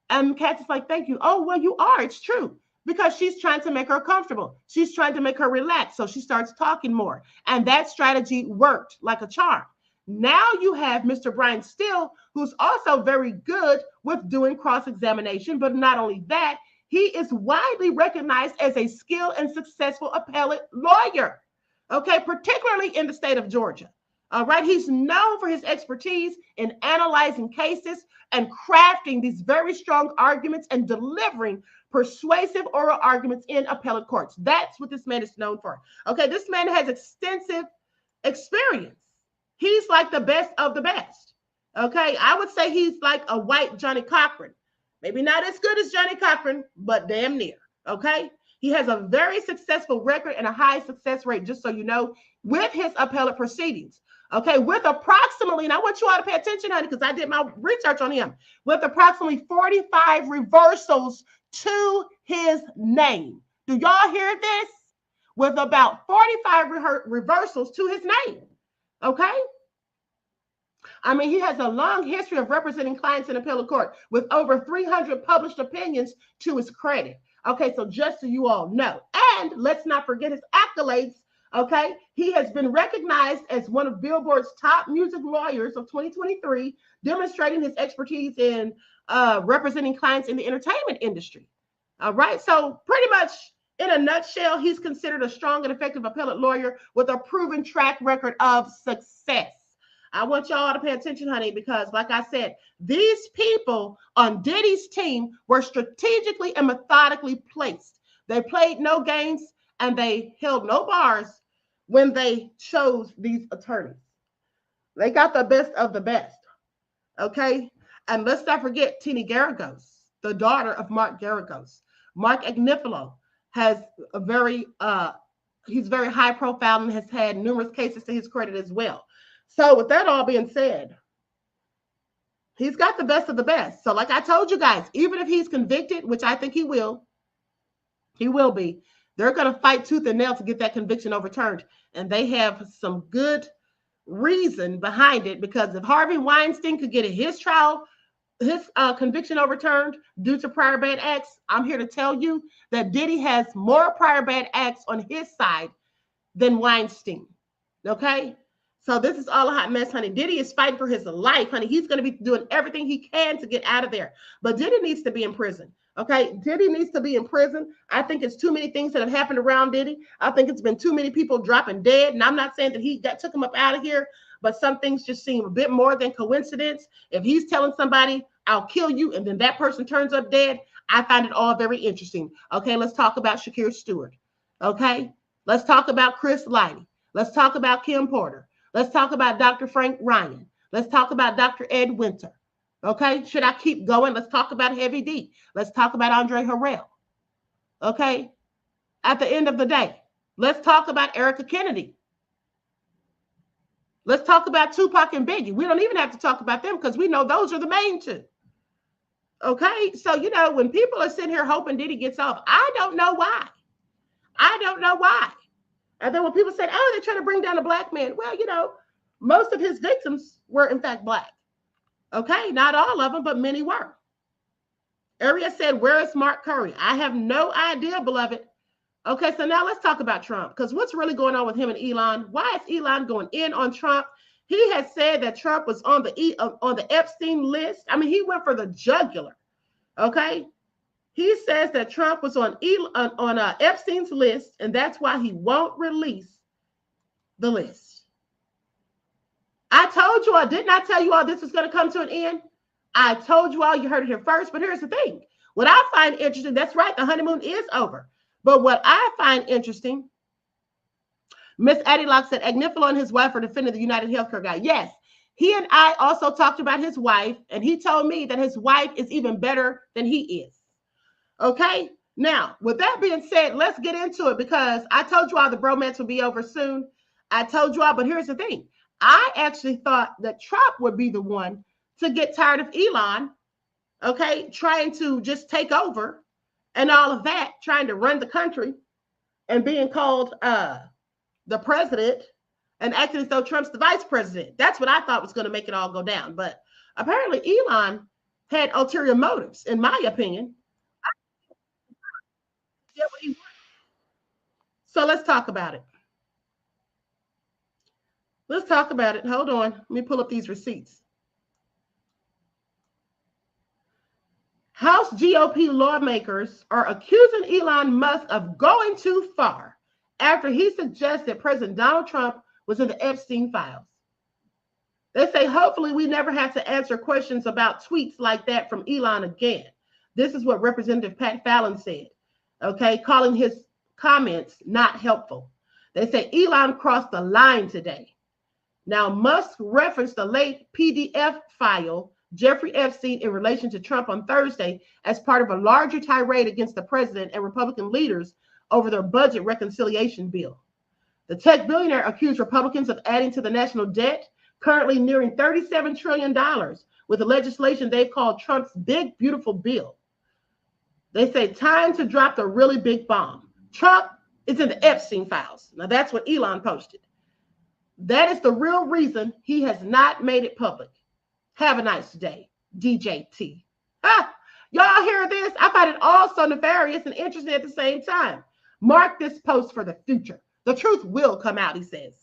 B: And Cassie's like, thank you. Oh, well, you are. It's true. Because she's trying to make her comfortable. She's trying to make her relax. So she starts talking more. And that strategy worked like a charm. Now you have Mr. Brian Steele, who's also very good with doing cross-examination. But not only that, he is widely recognized as a skilled and successful appellate lawyer. Okay, particularly in the state of Georgia. All right, he's known for his expertise in analyzing cases and crafting these very strong arguments and delivering persuasive oral arguments in appellate courts. That's what this man is known for. Okay, this man has extensive experience. He's like the best of the best. Okay, I would say he's like a white Johnny Cochran. Maybe not as good as Johnny Cochran, but damn near. Okay, he has a very successful record and a high success rate, just so you know, with his appellate proceedings. Okay, with approximately, and I want you all to pay attention, honey, because I did my research on him, with approximately 45 reversals to his name. Do y'all hear this? With about 45 reversals to his name. Okay? I mean, he has a long history of representing clients in appellate court with over 300 published opinions to his credit. Okay, so just so you all know. And let's not forget his accolades. Okay, he has been recognized as one of Billboard's top music lawyers of 2023, demonstrating his expertise in representing clients in the entertainment industry. All right, so pretty much in a nutshell, he's considered a strong and effective appellate lawyer with a proven track record of success. I want y'all to pay attention, honey, because like I said, these people on Diddy's team were strategically and methodically placed. They played no games and they held no bars when they chose these attorneys. They got the best of the best, okay? And let's not forget Teenie Garagos, the daughter of Mark Garagos. Mark Agnifilo has a he's very high profile and has had numerous cases to his credit as well. So with that all being said, he's got the best of the best. So like I told you guys, even if he's convicted, which I think he will be, they're going to fight tooth and nail to get that conviction overturned. And they have some good reason behind it, because if Harvey Weinstein could get his trial his conviction overturned due to prior bad acts, I'm here to tell you that Diddy has more prior bad acts on his side than Weinstein. Okay? So this is all a hot mess, honey. Diddy is fighting for his life, honey. He's going to be doing everything he can to get out of there. But Diddy needs to be in prison. Okay? Diddy needs to be in prison. I think it's too many things that have happened around Diddy. I think it's been too many people dropping dead. And I'm not saying that he took him up out of here, but some things just seem a bit more than coincidence. If he's telling somebody, I'll kill you, and then that person turns up dead, I find it all very interesting. Okay, let's talk about Shakur Stewart. Okay? Let's talk about Chris Lighty. Let's talk about Kim Porter. Let's talk about Dr. Frank Ryan. Let's talk about Dr. Ed Winter. Okay, should I keep going? Let's talk about Heavy D. Let's talk about Andre Harrell. Okay, at the end of the day, let's talk about Erica Kennedy. Let's talk about Tupac and Biggie. We don't even have to talk about them because we know those are the main two. Okay, so, you know, when people are sitting here hoping Diddy gets off, I don't know why. I don't know why. And then when people say, oh, they're trying to bring down a black man. Well, you know, most of his victims were, in fact, black. Okay, not all of them, but many were. Aria said, where is Mark Curry? I have no idea, beloved. Okay, so now let's talk about Trump, because what's really going on with him and Elon? Why is Elon going in on Trump? He has said that Trump was on the Epstein list. I mean, he went for the jugular. Okay, he says that Trump was on Epstein's list, and that's why he won't release the list. I told you all, didn't I tell you all this is going to come to an end? I told you all, you heard it here first, but here's the thing. What I find interesting, that's right, the honeymoon is over. But what I find interesting, Miss Addie Locke said, Agnifilo and his wife are defending the United Healthcare guy. Yes, he and I also talked about his wife, and he told me that his wife is even better than he is. Okay, now, with that being said, let's get into it, because I told you all the bromance would be over soon. I told you all, but here's the thing. I actually thought that Trump would be the one to get tired of Elon, okay, trying to just take over and all of that, trying to run the country and being called the president and acting as though Trump's the vice president. That's what I thought was going to make it all go down. But apparently Elon had ulterior motives, in my opinion. So let's talk about it. Let's talk about it. Hold on. Let me pull up these receipts. House GOP lawmakers are accusing Elon Musk of going too far after he suggested President Donald Trump was in the Epstein files. They say, hopefully we never have to answer questions about tweets like that from Elon again. This is what Representative Pat Fallon said, okay, calling his comments not helpful. They say Elon crossed the line today. Now, Musk referenced the late PDF file Jeffrey Epstein in relation to Trump on Thursday as part of a larger tirade against the president and Republican leaders over their budget reconciliation bill. The tech billionaire accused Republicans of adding to the national debt, currently nearing $37 trillion, with the legislation they've called Trump's Big Beautiful Bill. They say, time to drop the really big bomb. Trump is in the Epstein files. Now, that's what Elon posted. That is the real reason he has not made it public. Have a nice day, DJT. Y'all hear this? I find it all so nefarious and interesting at the same time. Mark this post for the future. The truth will come out, he says.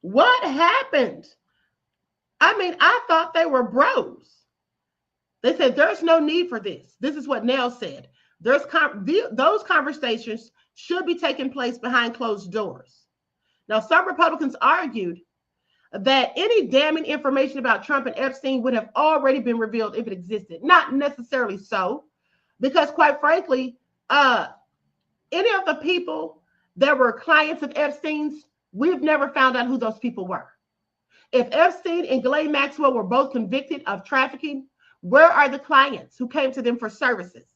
B: What happened? I mean, I thought they were bros. They said there's no need for this. This is what Nell said. Those conversations should be taking place behind closed doors. Now, some Republicans argued that any damning information about Trump and Epstein would have already been revealed if it existed. Not necessarily so, because quite frankly, any of the people that were clients of Epstein's, we've never found out who those people were. If Epstein and Ghislaine Maxwell were both convicted of trafficking, where are the clients who came to them for services?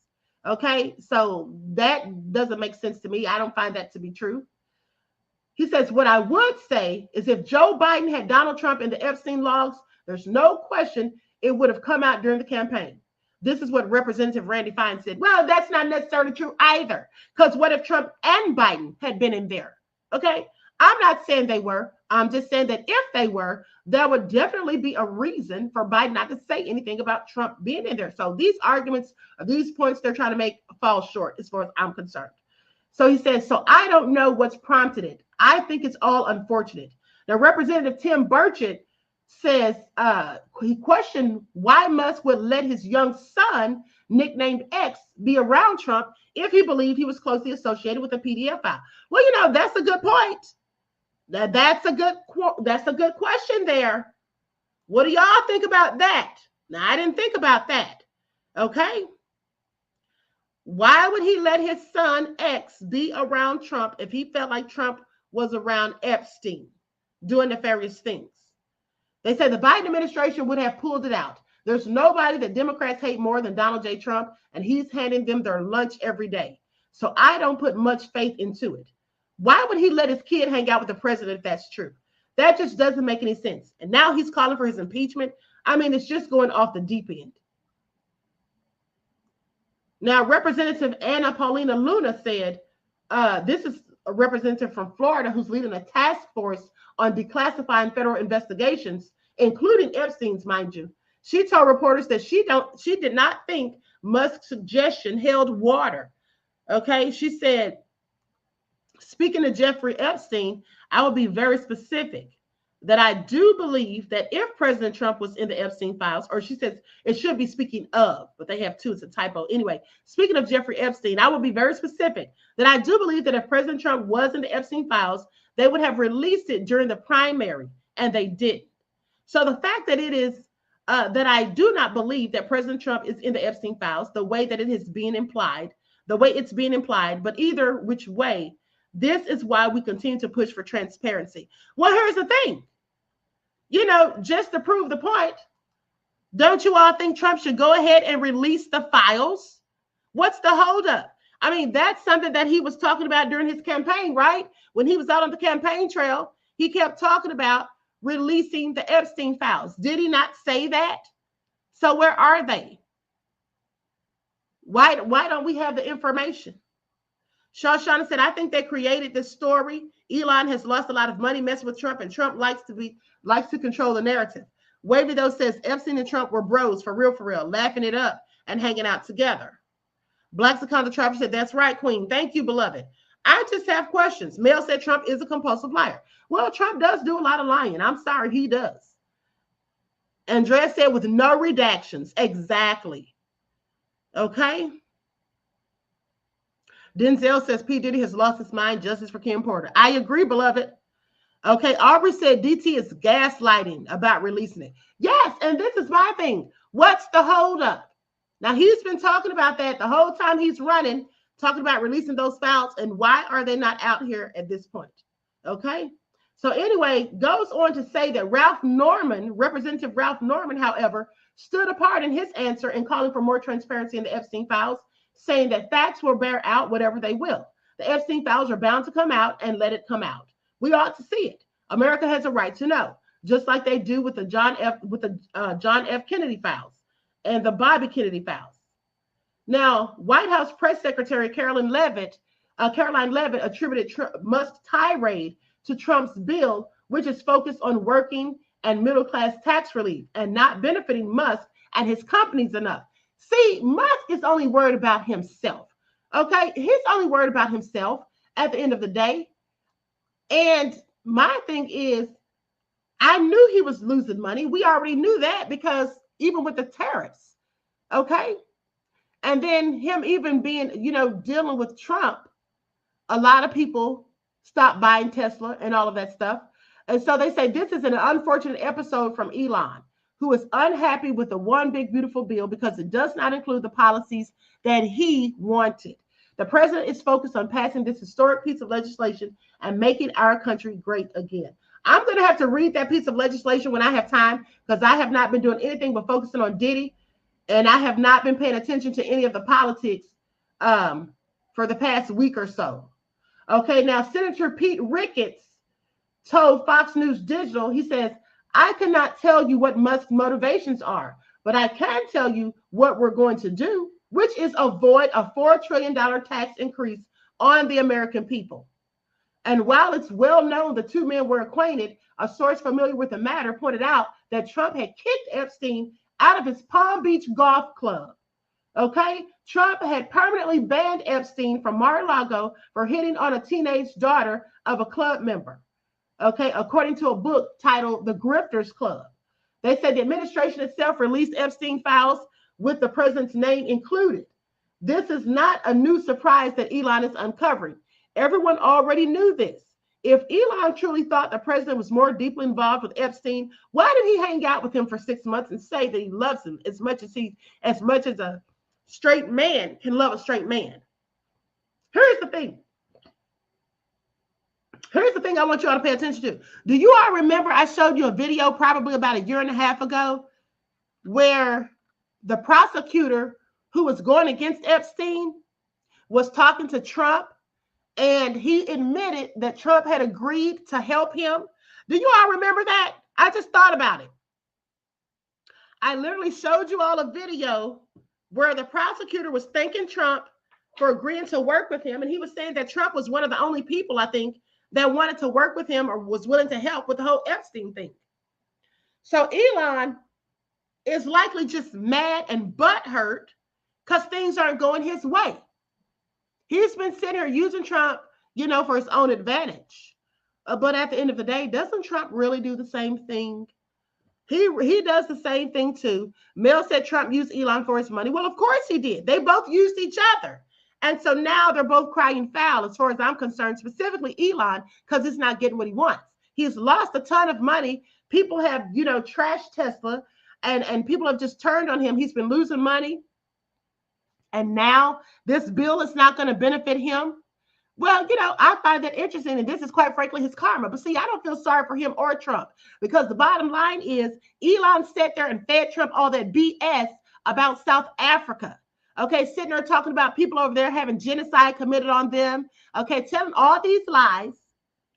B: Okay, so that doesn't make sense to me. I don't find that to be true. He says, what I would say is if Joe Biden had Donald Trump in the Epstein logs, there's no question it would have come out during the campaign. This is what Representative Randy Fine said. Well, that's not necessarily true either, because what if Trump and Biden had been in there? Okay, I'm not saying they were, I'm just saying that if they were, there would definitely be a reason for Biden not to say anything about Trump being in there. So these arguments, these points they're trying to make fall short as far as I'm concerned. So he says, so I don't know what's prompted it. I think it's all unfortunate. Now, Representative Tim Burchett says he questioned why Musk would let his young son, nicknamed X, be around Trump if he believed he was closely associated with a PDF file. Well, you know, that's a good point. That's a good question there. What do y'all think about that? Now, I didn't think about that. Okay. Why would he let his son X be around Trump if he felt like Trump was around Epstein doing nefarious things? They say the Biden administration would have pulled it out. There's nobody that Democrats hate more than Donald J. Trump, and he's handing them their lunch every day. So I don't put much faith into it. Why would he let his kid hang out with the president if that's true? That just doesn't make any sense. And now he's calling for his impeachment. I mean, it's just going off the deep end. Now, Representative Anna Paulina Luna said, this is a representative from Florida who's leading a task force on declassifying federal investigations, including Epstein's, mind you. She told reporters that she did not think Musk's suggestion held water. Okay, she said, speaking to Jeffrey Epstein, I will be very specific that I do believe that if President Trump was in the Epstein files, or she says it should be speaking of, but they have two, it's a typo. Anyway, speaking of Jeffrey Epstein, I will be very specific that I do believe that if President Trump was in the Epstein files, they would have released it during the primary, and they didn't. So the fact that it is that I do not believe that President Trump is in the Epstein files, the way that it is being implied, but either which way, this is why we continue to push for transparency. Well, here's the thing. You know, just to prove the point, don't you all think Trump should go ahead and release the files? What's the holdup? I mean, that's something that he was talking about during his campaign, right? When he was out on the campaign trail, he kept talking about releasing the Epstein files. Did he not say that? So where are they? Why don't we have the information? Shoshana said, I think they created this story. Elon has lost a lot of money messing with Trump, and Trump likes to control the narrative. Wavy, though, says Epstein and Trump were bros, for real, laughing it up and hanging out together. Black Secondra Trapper said, that's right, Queen. Thank you, beloved. I just have questions. Mel said Trump is a compulsive liar. Well, Trump does do a lot of lying. I'm sorry, he does. Andrea said, with no redactions. Exactly. Okay. Denzel says P. Diddy has lost his mind. Justice for Kim Porter. I agree, beloved. Okay. Aubrey said DT is gaslighting about releasing it. Yes. And this is my thing. What's the holdup? Now, he's been talking about that the whole time he's running, talking about releasing those files. And why are they not out here at this point? Okay. So anyway, goes on to say that Representative Ralph Norman, however, stood apart in his answer in calling for more transparency in the Epstein files, saying that facts will bear out whatever they will. The Epstein files are bound to come out, and let it come out. We ought to see it. America has a right to know, just like they do with the John F. Kennedy files and the Bobby Kennedy files. Now, White House Press Secretary Caroline Leavitt attributed Musk's tirade to Trump's bill, which is focused on working and middle-class tax relief and not benefiting Musk and his companies enough. See, Musk is only worried about himself. Okay, he's only worried about himself at the end of the day. And my thing is, I knew he was losing money. We already knew that because even with the tariffs, okay? And then him even being, dealing with Trump, a lot of people stopped buying Tesla and all of that stuff. And so they say this is an unfortunate episode from Elon, who is unhappy with the one big beautiful bill because it does not include the policies that he wanted. The president is focused on passing this historic piece of legislation and making our country great again. I'm going to have to read that piece of legislation when I have time, because I have not been doing anything but focusing on Diddy, and I have not been paying attention to any of the politics for the past week or so. Okay, now Senator Pete Ricketts told Fox News Digital, he says, I cannot tell you what Musk's motivations are, but I can tell you what we're going to do, which is avoid a $4 trillion tax increase on the American people. And while it's well known the two men were acquainted, a source familiar with the matter pointed out that Trump had kicked Epstein out of his Palm Beach golf club. Okay, Trump had permanently banned Epstein from Mar-a-Lago for hitting on a teenage daughter of a club member. Okay, according to a book titled The Grifters Club. They said the administration itself released Epstein files with the president's name included. This is not a new surprise that Elon is uncovering. Everyone already knew this. If Elon truly thought the president was more deeply involved with Epstein, why did he hang out with him for 6 months and say that he loves him as much as a straight man can love a straight man? Here's the thing. Here's the thing I want you all to pay attention to. Do you all remember I showed you a video probably about a year and a half ago where the prosecutor who was going against Epstein was talking to Trump, and he admitted that Trump had agreed to help him? Do you all remember that? I just thought about it. I literally showed you all a video where the prosecutor was thanking Trump for agreeing to work with him, and he was saying that Trump was one of the only people, I think, that wanted to work with him or was willing to help with the whole Epstein thing. So Elon is likely just mad and butthurt because things aren't going his way. He's been sitting here using Trump, for his own advantage. But at the end of the day, doesn't Trump really do the same thing? He does the same thing too. Mel said Trump used Elon for his money. Well, of course he did. They both used each other. And so now they're both crying foul as far as I'm concerned, specifically Elon, because he's not getting what he wants. He's lost a ton of money. People have, trashed Tesla, and people have just turned on him. He's been losing money. And now this bill is not going to benefit him. Well, I find that interesting. And this is quite frankly his karma. But see, I don't feel sorry for him or Trump, because the bottom line is Elon sat there and fed Trump all that BS about South Africa. Okay, sitting there talking about people over there having genocide committed on them. Okay, telling all these lies.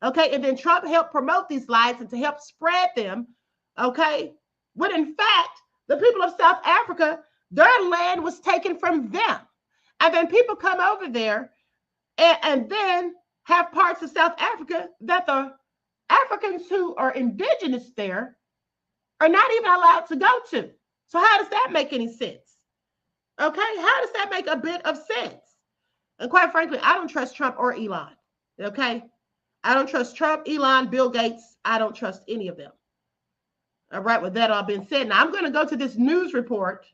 B: Okay, and then Trump helped promote these lies and to help spread them. Okay, when in fact, the people of South Africa, their land was taken from them. And then people come over there and then have parts of South Africa that the Africans who are indigenous there are not even allowed to go to. So how does that make any sense? Okay, how does that make a bit of sense? And quite frankly, I don't trust Trump or Elon. Okay, I don't trust Trump, Elon, Bill Gates. I don't trust any of them. All right, with that all being said, now I'm going to go to this news report.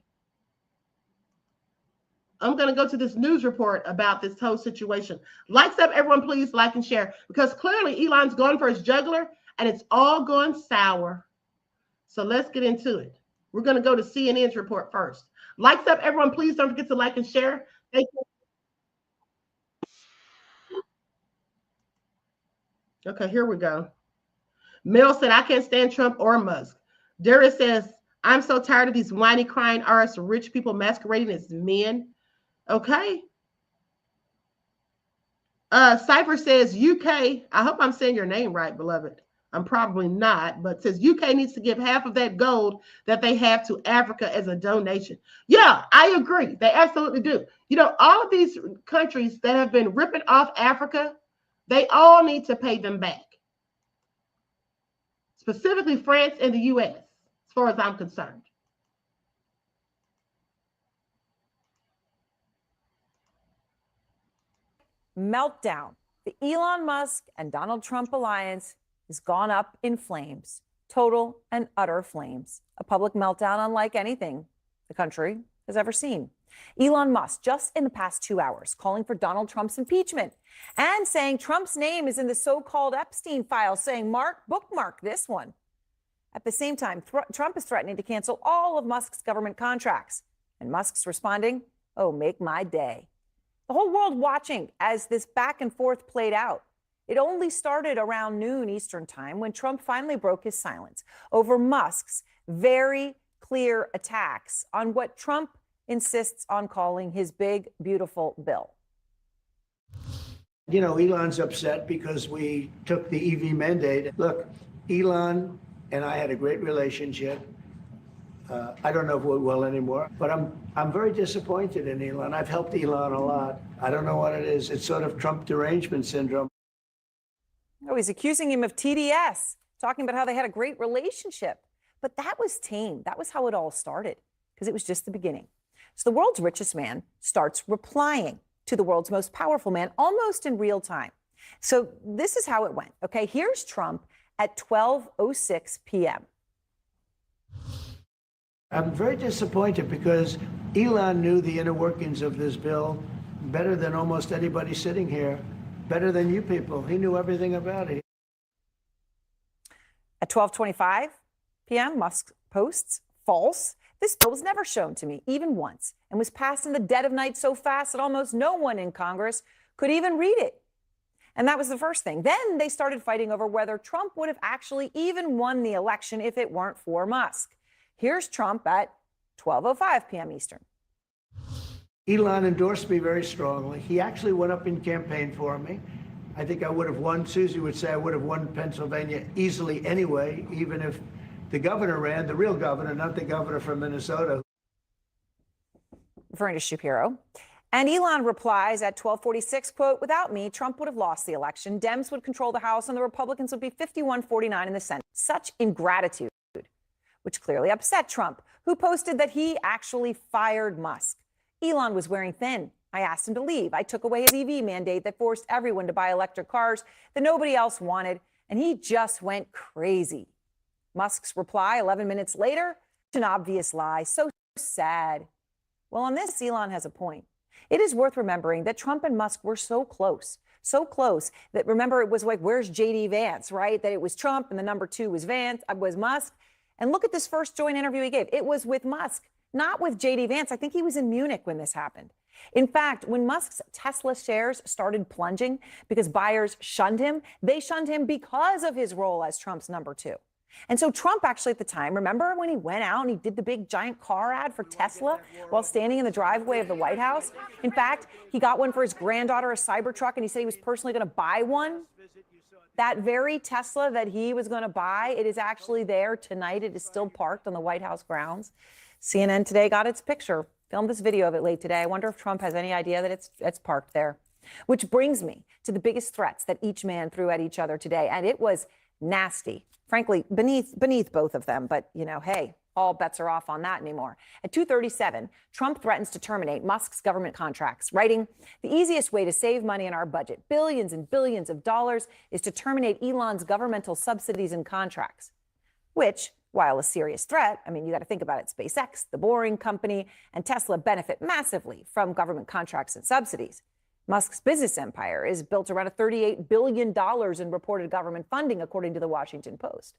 B: I'm going to go to this news report about this whole situation. Likes up, everyone, please like and share, because clearly Elon's going for his jugular and it's all going sour. So let's get into it. We're going to go to CNN's report first. Likes up, everyone, please don't forget to like and share. Thank you. Okay, here we go. Mel said, I can't stand Trump or Musk. Darius says, I'm so tired of these whiny, crying artists, rich people masquerading as men. Okay. Cypher says, UK, I hope I'm saying your name right, beloved. I'm probably not, but says UK needs to give half of that gold that they have to Africa as a donation. Yeah, I agree. They absolutely do. All of these countries that have been ripping off Africa, they all need to pay them back. Specifically France and the US, as far as I'm concerned.
D: Meltdown. The Elon Musk and Donald Trump alliance has gone up in flames. Total and utter flames. A public meltdown unlike anything the country has ever seen. Elon Musk, just in the past 2 hours, calling for Donald Trump's impeachment and saying Trump's name is in the so-called Epstein files, saying, bookmark this one. At the same time, Trump is threatening to cancel all of Musk's government contracts. And Musk's responding, oh, make my day. The whole world watching as this back and forth played out. It only started around noon Eastern time when Trump finally broke his silence over Musk's very clear attacks on what Trump insists on calling his big, beautiful bill.
E: Elon's upset because we took the EV mandate. Look, Elon and I had a great relationship. I don't know if we will anymore, but I'm very disappointed in Elon. I've helped Elon a lot. I don't know what it is. It's sort of Trump derangement syndrome.
D: Oh, he's accusing him of TDS, talking about how they had a great relationship. But that was tame. That was how it all started, because it was just the beginning. So the world's richest man starts replying to the world's most powerful man almost in real time. So this is how it went. Okay, here's Trump at 12:06 p.m.
E: I'm very disappointed because Elon knew the inner workings of this bill better than almost anybody sitting here, better than you people. He knew everything about it.
D: At 12:25 p.m., Musk posts, false. This bill was never shown to me, even once, and was passed in the dead of night so fast that almost no one in Congress could even read it. And that was the first thing. Then they started fighting over whether Trump would have actually even won the election if it weren't for Musk. Here's Trump at 12:05 p.m. Eastern.
E: Elon endorsed me very strongly. He actually went up in campaign for me. I think I would have won. Susie would say I would have won Pennsylvania easily anyway, even if the governor ran, the real governor, not the governor from Minnesota.
D: Referring to Shapiro. And Elon replies at 12:46, quote, without me, Trump would have lost the election. Dems would control the House and the Republicans would be 51-49 in the Senate. Such ingratitude, which clearly upset Trump, who posted that he actually fired Musk. Elon was wearing thin. I asked him to leave. I took away his EV mandate that forced everyone to buy electric cars that nobody else wanted, and he just went crazy. Musk's reply 11 minutes later, an obvious lie. So sad. Well, on this, Elon has a point. It is worth remembering that Trump and Musk were so close that, remember, it was like, where's J.D. Vance, right? That it was Trump and the number two was Musk. And look at this first joint interview he gave. It was with Musk, not with J.D. Vance. I think he was in Munich when this happened. In fact, when Musk's Tesla shares started plunging because buyers shunned him, they shunned him because of his role as Trump's number two. And so Trump actually at the time, remember when he went out and he did the big giant car ad for Tesla while standing in the driveway of the White House? In fact, he got one for his granddaughter, a Cybertruck, and he said he was personally going to buy one. That very Tesla that he was going to buy, it is actually there tonight. It is still parked on the White House grounds. CNN today got its picture, filmed this video of it late today. I wonder if Trump has any idea that it's parked there. Which brings me to the biggest threats that each man threw at each other today. And it was nasty, frankly, beneath both of them. But, you know, hey, all bets are off on that anymore. At 2:37, Trump threatens to terminate Musk's government contracts, writing, the easiest way to save money in our budget, billions and billions of dollars, is to terminate Elon's governmental subsidies and contracts, which, while a serious threat, I mean, you got to think about it, SpaceX, the Boring Company, and Tesla benefit massively from government contracts and subsidies. Musk's business empire is built around $38 billion in reported government funding, according to the Washington Post.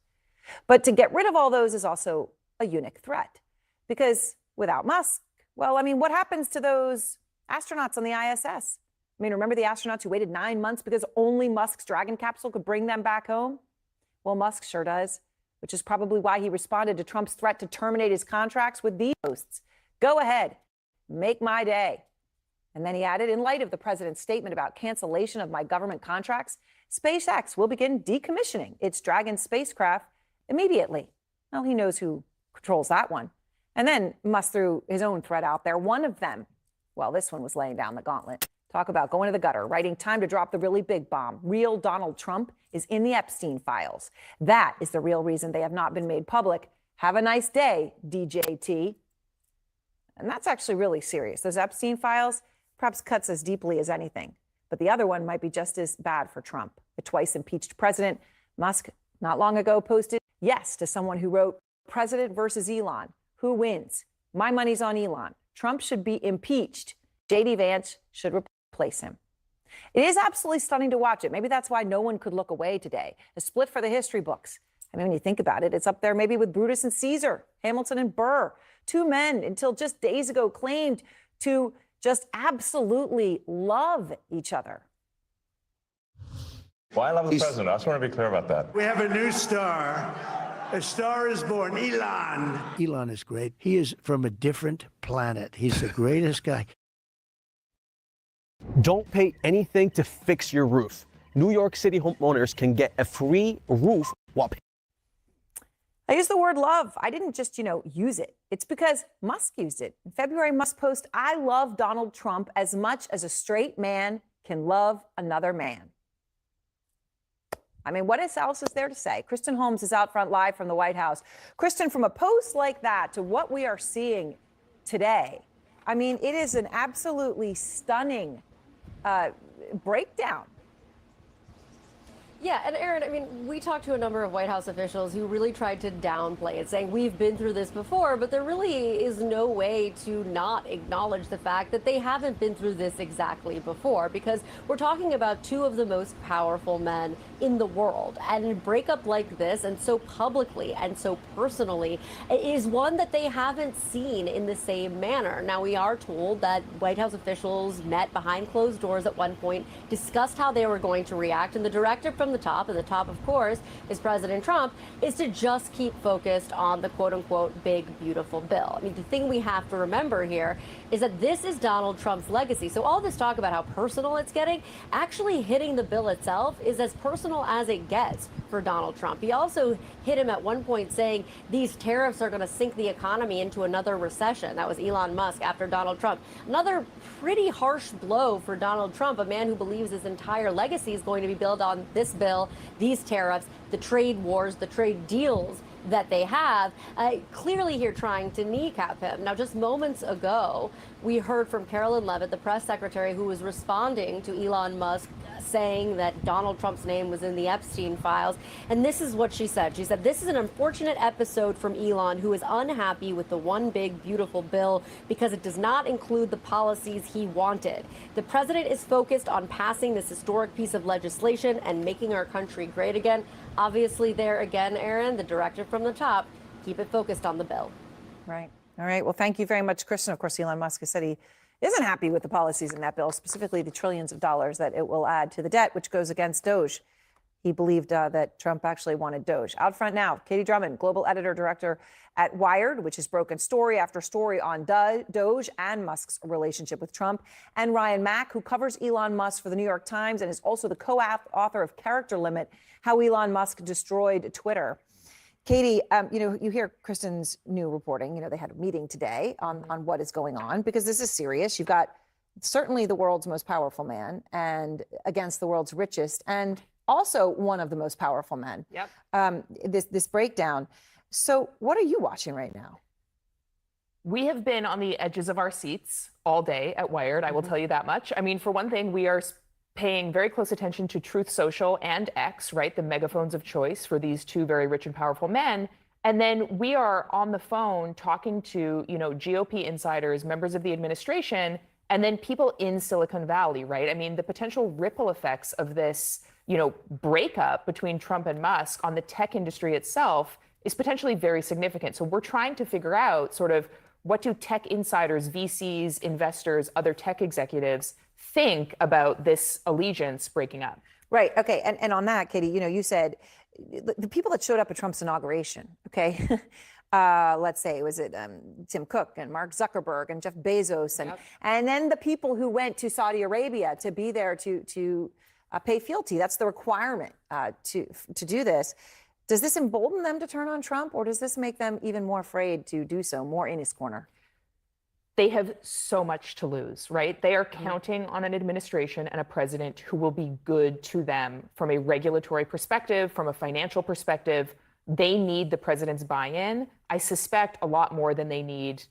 D: But to get rid of all those is also a unique threat, because without Musk, well, I mean, what happens to those astronauts on the ISS? I mean, remember the astronauts who waited 9 months because only Musk's Dragon capsule could bring them back home? Well, Musk sure does, which is probably why he responded to Trump's threat to terminate his contracts with these posts. Go ahead, make my day. And then he added, in light of the president's statement about cancellation of my government contracts, SpaceX will begin decommissioning its Dragon spacecraft immediately. Well, he knows who controls that one. And then Musk threw his own threat out there. One of them, well, this one was laying down the gauntlet. Talk about going to the gutter, writing, time to drop the really big bomb. Real Donald Trump is in the Epstein files. That is the real reason they have not been made public. Have a nice day, DJT. And that's actually really serious. Those Epstein files perhaps cuts as deeply as anything. But the other one might be just as bad for Trump. The twice impeached president, Musk, not long ago posted yes to someone who wrote, President versus Elon. Who wins? My money's on Elon. Trump should be impeached. J.D. Vance should replace him. It is absolutely stunning to watch it. Maybe that's why no one could look away today. A split for the history books. I mean, when you think about it, it's up there maybe with Brutus and Caesar, Hamilton and Burr. Two men until just days ago claimed to just absolutely love each other.
F: Well, I love the president. I just want to be clear about that.
E: We have a new star. A star is born, Elon. Elon is great. He is from a different planet. He's the greatest guy.
G: Don't pay anything to fix your roof. New York City homeowners can get a free roof while paying.
D: I use the word love. I didn't just, use it. It's because Musk used it. In February, Musk posted, I love Donald Trump as much as a straight man can love another man. I mean, what else is there to say? Kristen Holmes is out front live from the White House. Kristen, from a post like that to what we are seeing today, I mean, it is an absolutely stunning breakdown.
H: Yeah, and Aaron, I mean, we talked to a number of White House officials who really tried to downplay it, saying we've been through this before, but there really is no way to not acknowledge the fact that they haven't been through this exactly before, because we're talking about two of the most powerful men in the world. And a breakup like this, and so publicly and so personally, is one that they haven't seen in the same manner. Now, we are told that White House officials met behind closed doors at one point, discussed how they were going to react, and the directive from the top, and the top, of course, is President Trump, is to just keep focused on the quote-unquote big, beautiful bill. I mean, the thing we have to remember here is that this is Donald Trump's legacy. So all this talk about how personal it's getting, actually hitting the bill itself is as personal as it gets for Donald Trump. He also hit him at one point saying these tariffs are going to sink the economy into another recession. That was Elon Musk after Donald Trump. Another pretty harsh blow for Donald Trump, a man who believes his entire legacy is going to be built on this bill, these tariffs, the trade wars, the trade deals that they have, clearly here trying to kneecap him. Now, just moments ago, we heard from Carolyn Levitt, the press secretary, who was responding to Elon Musk saying that Donald Trump's name was in the Epstein files. And this is what she said. She said, "This is an unfortunate episode from Elon, who is unhappy with the one big, beautiful bill because it does not include the policies he wanted. The president is focused on passing this historic piece of legislation and making our country great again." Obviously, there again, Aaron, the directive from the top, keep it focused on the bill.
D: Right. All right. Well, thank you very much, Kristen. Of course, Elon Musk has said he isn't happy with the policies in that bill, specifically the trillions of dollars that it will add to the debt, which goes against Doge. He believed that Trump actually wanted Doge. Out front now, Katie Drummond, global editor-director at Wired, which has broken story after story on Doge and Musk's relationship with Trump, and Ryan Mack, who covers Elon Musk for the New York Times and is also the co-author of Character Limit, How Elon Musk Destroyed Twitter. Katie, you hear Kristen's new reporting. They had a meeting today on what is going on, because this is serious. You've got certainly the world's most powerful man and against the world's richest and also one of the most powerful men.
I: Yep.
D: This breakdown. So what are you watching right now?
I: We have been on the edges of our seats all day at Wired, I will tell you that much. I mean, for one thing, we are paying very close attention to Truth Social and X, right? The megaphones of choice for these two very rich and powerful men. And then we are on the phone talking to, GOP insiders, members of the administration, and then people in Silicon Valley, right? I mean, the potential ripple effects of this, breakup between Trump and Musk on the tech industry itself is potentially very significant. So we're trying to figure out sort of, what do tech insiders, VCs, investors, other tech executives think about this allegiance breaking up?
D: Right. Okay. And on that, Katie, you said the people that showed up at Trump's inauguration, okay, let's say, was it Tim Cook and Mark Zuckerberg and Jeff Bezos and then the people who went to Saudi Arabia to be there to pay fealty. That's the requirement to do this. Does this embolden them to turn on Trump, or does this make them even more afraid to do so, more in his corner?
I: They have so much to lose, right? They are counting on an administration and a president who will be good to them from a regulatory perspective, from a financial perspective. They need the president's buy-in, I suspect, a lot more than they need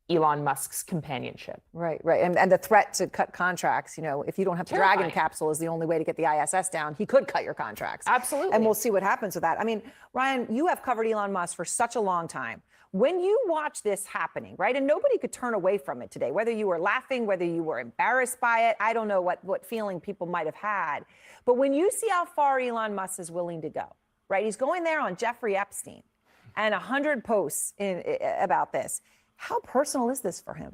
I: Elon Musk's companionship.
D: Right. And the threat to cut contracts, if you don't have the Dragon capsule is the only way to get the ISS down, he could cut your contracts.
I: Absolutely.
D: And we'll see what happens with that. I mean, Ryan, you have covered Elon Musk for such a long time. When you watch this happening, right, and nobody could turn away from it today, whether you were laughing, whether you were embarrassed by it, I don't know what feeling people might have had. But when you see how far Elon Musk is willing to go, right, he's going there on Jeffrey Epstein and 100 posts about this. How personal is this for him?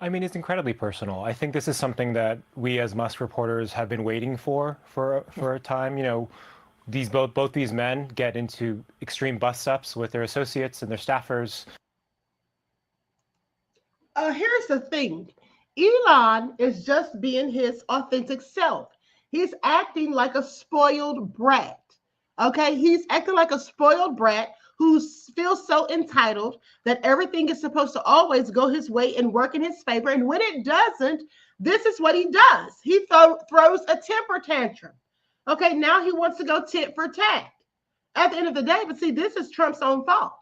J: I mean, it's incredibly personal. I think this is something that we as Musk reporters have been waiting for a time. Both these men get into extreme bust-ups with their associates and their staffers.
B: Here's the thing. Elon is just being his authentic self. He's acting like a spoiled brat. Okay? He's acting like a spoiled brat who feels so entitled that everything is supposed to always go his way and work in his favor. And when it doesn't, this is what he does. He throws a temper tantrum. Okay, now he wants to go tit for tat at the end of the day. But see, this is Trump's own fault.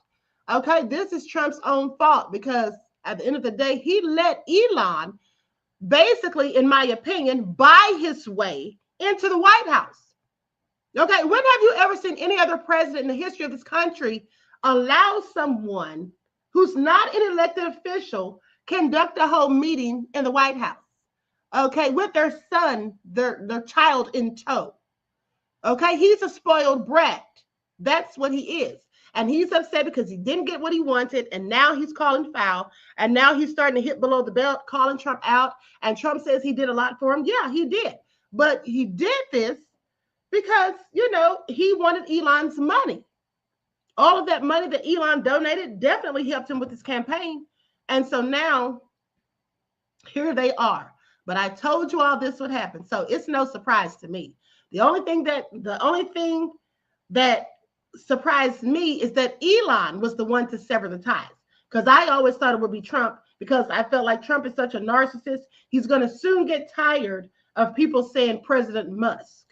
B: Okay, this is Trump's own fault because at the end of the day, he let Elon basically, in my opinion, buy his way into the White House. Okay, when have you ever seen any other president in the history of this country allow someone who's not an elected official conduct a whole meeting in the White House? Okay, with their son, their child in tow. Okay, he's a spoiled brat. That's what he is. And he's upset because he didn't get what he wanted. And now he's calling foul. And now he's starting to hit below the belt, calling Trump out. And Trump says he did a lot for him. Yeah, he did. But he did this because, you know, he wanted Elon's money. All of that money that Elon donated definitely helped him with his campaign. And so now here they are. But I told you all this would happen. So it's no surprise to me. The only thing that surprised me is that Elon was the one to sever the ties. Because I always thought it would be Trump, because I felt like Trump is such a narcissist. He's going to soon get tired of people saying President Musk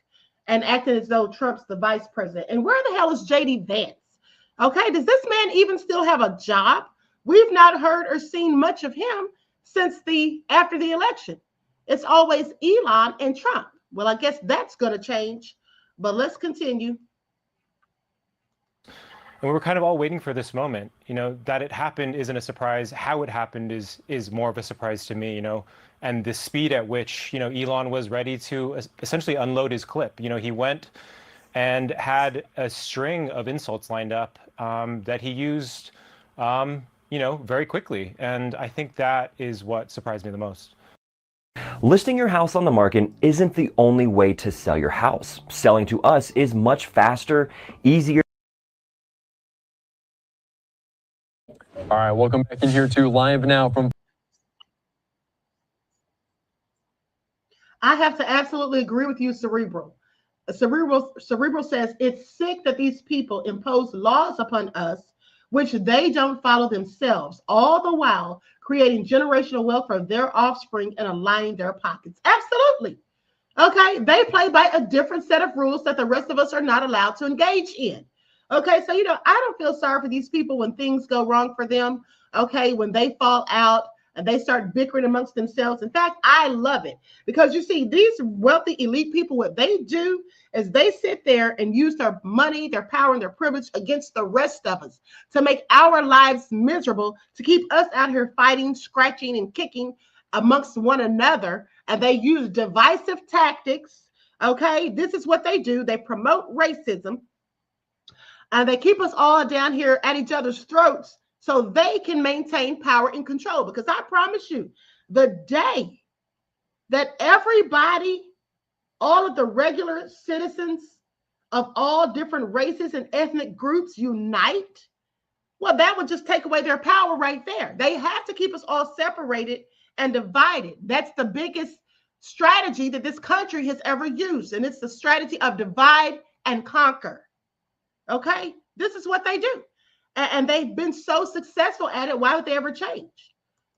B: and acting as though Trump's the vice president. And where the hell is JD Vance? Okay, does this man even still have a job? We've not heard or seen much of him since after the election. It's always Elon and Trump. Well, I guess that's going to change, but let's continue.
J: And we're kind of all waiting for this moment. You know, that it happened isn't a surprise. How it happened is more of a surprise to me, you know, and the speed at which, you know, Elon was ready to essentially unload his clip. You know, he went and had a string of insults lined up that he used, you know, very quickly. And I think that is what surprised me the most.
K: Listing your house on the market isn't the only way to sell your house. Selling to us is much faster, easier.
L: All right, welcome back in here to Live Now from...
B: I have to absolutely agree with you, Cerebral. Cerebral says it's sick that these people impose laws upon us which they don't follow themselves, all the while creating generational wealth for their offspring and aligning their pockets. Absolutely. Okay, they play by a different set of rules that the rest of us are not allowed to engage in. Okay, so, you know, I don't feel sorry for these people when things go wrong for them. Okay, when they fall out and they start bickering amongst themselves. In fact, I love it because you see, these wealthy elite people, what they do is they sit there and use their money, their power, and their privilege against the rest of us to make our lives miserable, to keep us out here fighting, scratching, and kicking amongst one another. And they use divisive tactics. Okay, this is what they do. They promote racism. And they keep us all down here at each other's throats so they can maintain power and control. Because I promise you, the day that everybody, all of the regular citizens of all different races and ethnic groups unite, well, that would just take away their power right there. They have to keep us all separated and divided. That's the biggest strategy that this country has ever used. And it's the strategy of divide and conquer. Okay, this is what they do. And they've been so successful at it. Why would they ever change?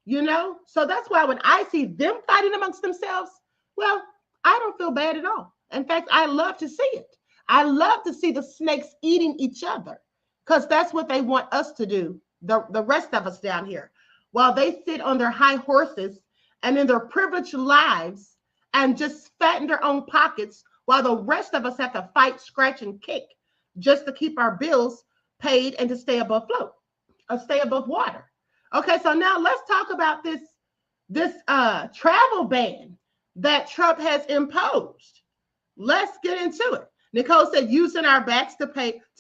B: You know, so that's why when I see them fighting amongst themselves, well, I don't feel bad at all. In fact, I love to see it. I love to see the snakes eating each other because that's what they want us to do, the rest of us down here, while they sit on their high horses and in their privileged lives and just fatten their own pockets while the rest of us have to fight, scratch, and kick just to keep our bills paid and to stay above float or stay above water. Okay, so now let's talk about this travel ban that Trump has imposed. Let's get into it. Nicole said using our backs to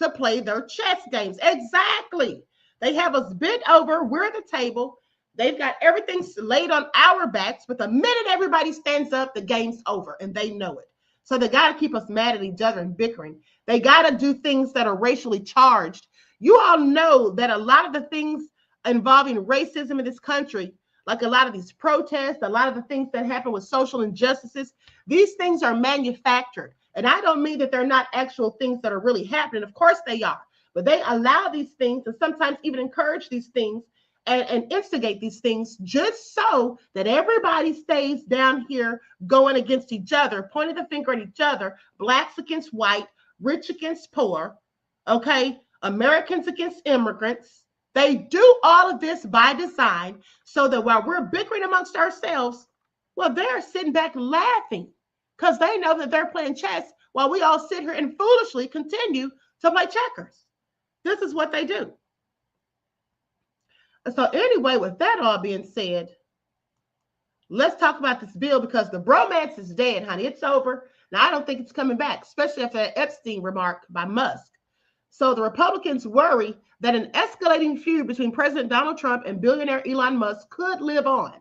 B: play their chess games. Exactly. They have us bent over. We're the table. They've got everything laid on our backs, but the minute everybody stands up, the game's over, and they know it. So they got to keep us mad at each other and bickering. They got to do things that are racially charged. You all know that a lot of the things involving racism in this country, like a lot of these protests, a lot of the things that happen with social injustices, these things are manufactured. And I don't mean that they're not actual things that are really happening. Of course they are. But they allow these things and sometimes even encourage these things and instigate these things just so that everybody stays down here going against each other, pointing the finger at each other, blacks against white, rich against poor, okay, Americans against immigrants. They do all of this by design so that while we're bickering amongst ourselves, well, they're sitting back laughing because they know that they're playing chess while we all sit here and foolishly continue to play checkers. This is what they do. So anyway, with that all being said, let's talk about this bill because the bromance is dead, honey. It's over. Now, I don't think it's coming back, especially after that Epstein remark by Musk. So the Republicans worry that an escalating feud between President Donald Trump and billionaire Elon Musk could live on,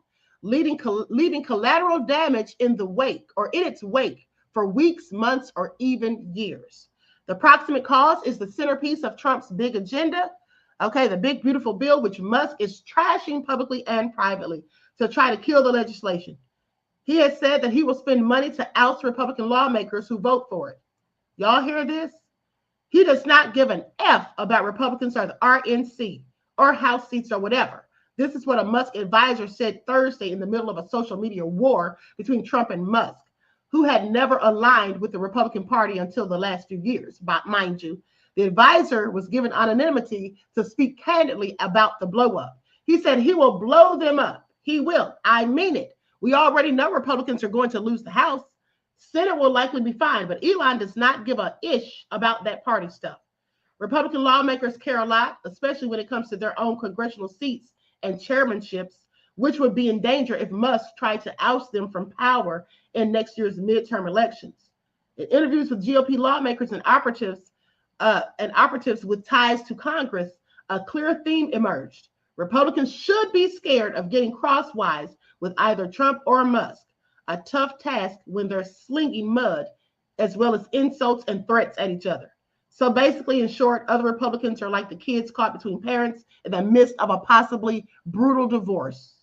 B: leaving collateral damage in its wake for weeks, months, or even years. The proximate cause is the centerpiece of Trump's big agenda, okay, the big, beautiful bill, which Musk is trashing publicly and privately to try to kill the legislation. He has said that he will spend money to oust Republican lawmakers who vote for it. Y'all hear this? He does not give an F about Republicans or the RNC or House seats or whatever. This is what a Musk advisor said Thursday in the middle of a social media war between Trump and Musk, who had never aligned with the Republican Party until the last few years, mind you. The advisor was given anonymity to speak candidly about the blow up. He said he will blow them up. He will. I mean it. We already know Republicans are going to lose the House. Senate will likely be fine, but Elon does not give a ish about that party stuff. Republican lawmakers care a lot, especially when it comes to their own congressional seats and chairmanships, which would be in danger if Musk tried to oust them from power in next year's midterm elections. In interviews with GOP lawmakers and operatives with ties to Congress, a clear theme emerged. Republicans should be scared of getting crosswise with either Trump or Musk, a tough task when they're slinging mud as well as insults and threats at each other. So basically, in short, other Republicans are like the kids caught between parents in the midst of a possibly brutal divorce.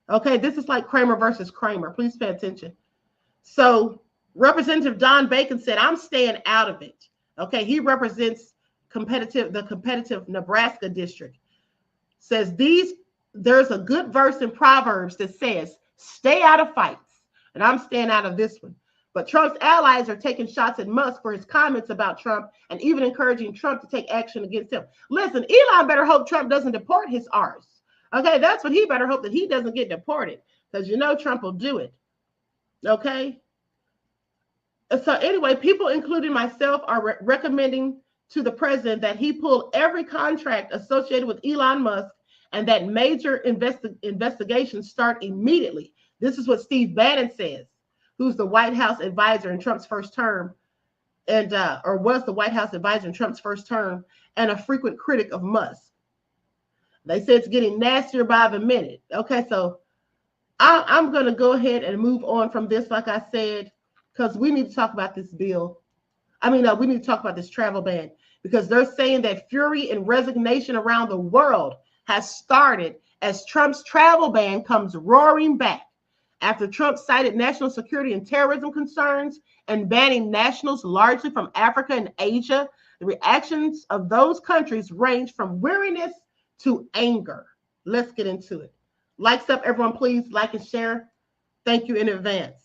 B: Okay, this is like Kramer versus Kramer. Please pay attention. So Representative Don Bacon said, I'm staying out of it. Okay, he represents the competitive Nebraska district. Says there's a good verse in Proverbs that says, stay out of fights. And I'm staying out of this one. But Trump's allies are taking shots at Musk for his comments about Trump and even encouraging Trump to take action against him. Listen, Elon better hope Trump doesn't deport his arse. Okay, that's what he better hope, that he doesn't get deported, because you know Trump will do it. Okay? So anyway, people, including myself, are recommending to the president that he pull every contract associated with Elon Musk and that major investigations start immediately. This is what Steve Bannon says, who's the White House advisor in Trump's first term, and or was the White House advisor in Trump's first term and a frequent critic of Musk. They say it's getting nastier by the minute. Okay, so I'm going to go ahead and move on from this, like I said, because we need to talk about this bill. We need to talk about this travel ban, because they're saying that fury and resignation around the world has started as Trump's travel ban comes roaring back. After Trump cited national security and terrorism concerns and banning nationals largely from Africa and Asia, the reactions of those countries range from weariness to anger. Let's get into it. Likes up, everyone, please like and share. Thank you in advance.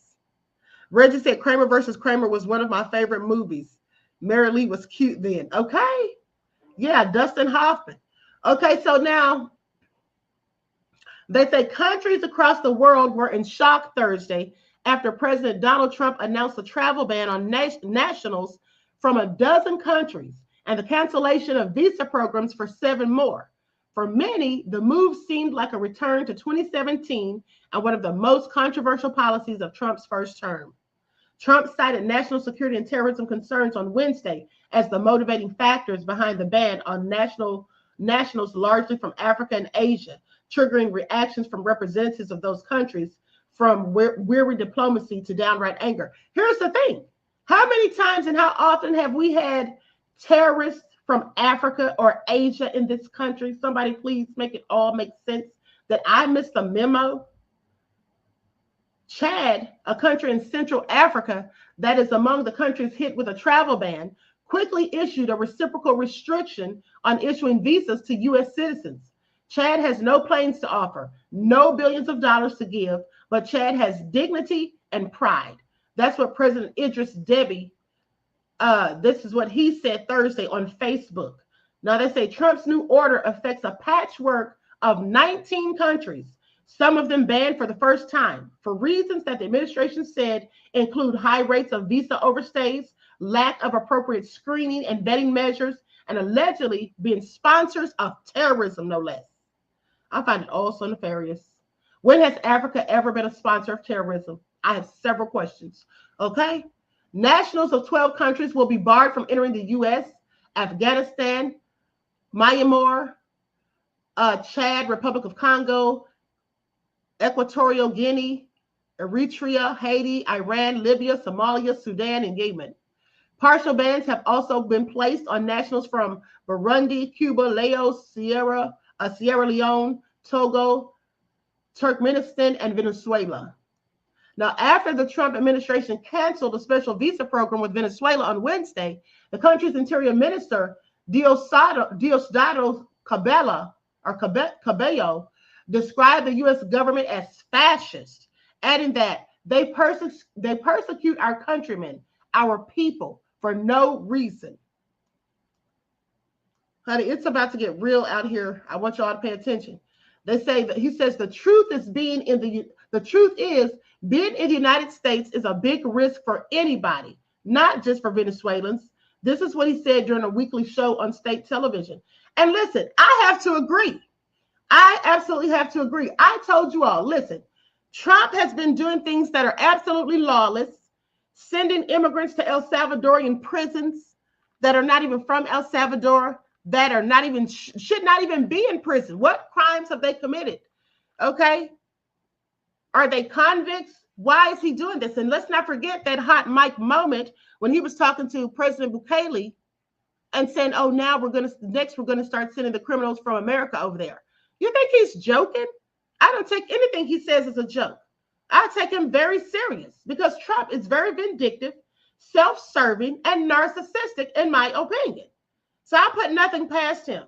B: Reggie said Kramer versus Kramer was one of my favorite movies. Mary Lee was cute then. Okay. Yeah, Dustin Hoffman. Okay, so now they say countries across the world were in shock Thursday after President Donald Trump announced a travel ban on nationals from a dozen countries and the cancellation of visa programs for 7 more. For many, the move seemed like a return to 2017 and one of the most controversial policies of Trump's first term. Trump cited national security and terrorism concerns on Wednesday as the motivating factors behind the ban on nationals largely from Africa and Asia, triggering reactions from representatives of those countries, from weary diplomacy to downright anger. Here's the thing. How many times and how often have we had terrorists from Africa or Asia in this country? Somebody please make it all make sense. That I missed the memo? Chad, a country in Central Africa that is among the countries hit with a travel ban, quickly issued a reciprocal restriction on issuing visas to U.S. citizens. Chad has no planes to offer, no billions of dollars to give, but Chad has dignity and pride. That's what President Idris Deby, this is what he said Thursday on Facebook. Now they say Trump's new order affects a patchwork of 19 countries, some of them banned for the first time, for reasons that the administration said include high rates of visa overstays, lack of appropriate screening and vetting measures, and allegedly being sponsors of terrorism, no less. I find it all so nefarious. When has Africa ever been a sponsor of terrorism? I have several questions. Okay? Nationals of 12 countries will be barred from entering the U.S., Afghanistan, Myanmar, Chad, Republic of Congo, Equatorial Guinea, Eritrea, Haiti, Iran, Libya, Somalia, Sudan, and Yemen. Partial bans have also been placed on nationals from Burundi, Cuba, Laos, Sierra Leone, Togo, Turkmenistan, and Venezuela. Now, after the Trump administration canceled a special visa program with Venezuela on Wednesday, the country's interior minister, Diosdado Cabello, described the U.S. government as fascist, adding that they persecute our countrymen, our people, for no reason. Honey, it's about to get real out here. I want y'all to pay attention. They say that he says the truth is being in the United States is a big risk for anybody, not just for Venezuelans. This is what he said during a weekly show on state television. And listen, I have to agree. I absolutely have to agree. I told you all, listen, Trump has been doing things that are absolutely lawless, sending immigrants to El Salvadorian prisons that are not even from El Salvador, that are not even, should not even be in prison. What crimes have they committed? Okay. Are they convicts? Why is he doing this? And let's not forget that hot mic moment when he was talking to President Bukele and saying, oh, now we're going to start sending the criminals from America over there. You think he's joking? I don't take anything he says as a joke. I take him very serious because Trump is very vindictive, self-serving, and narcissistic, in my opinion. So I put nothing past him.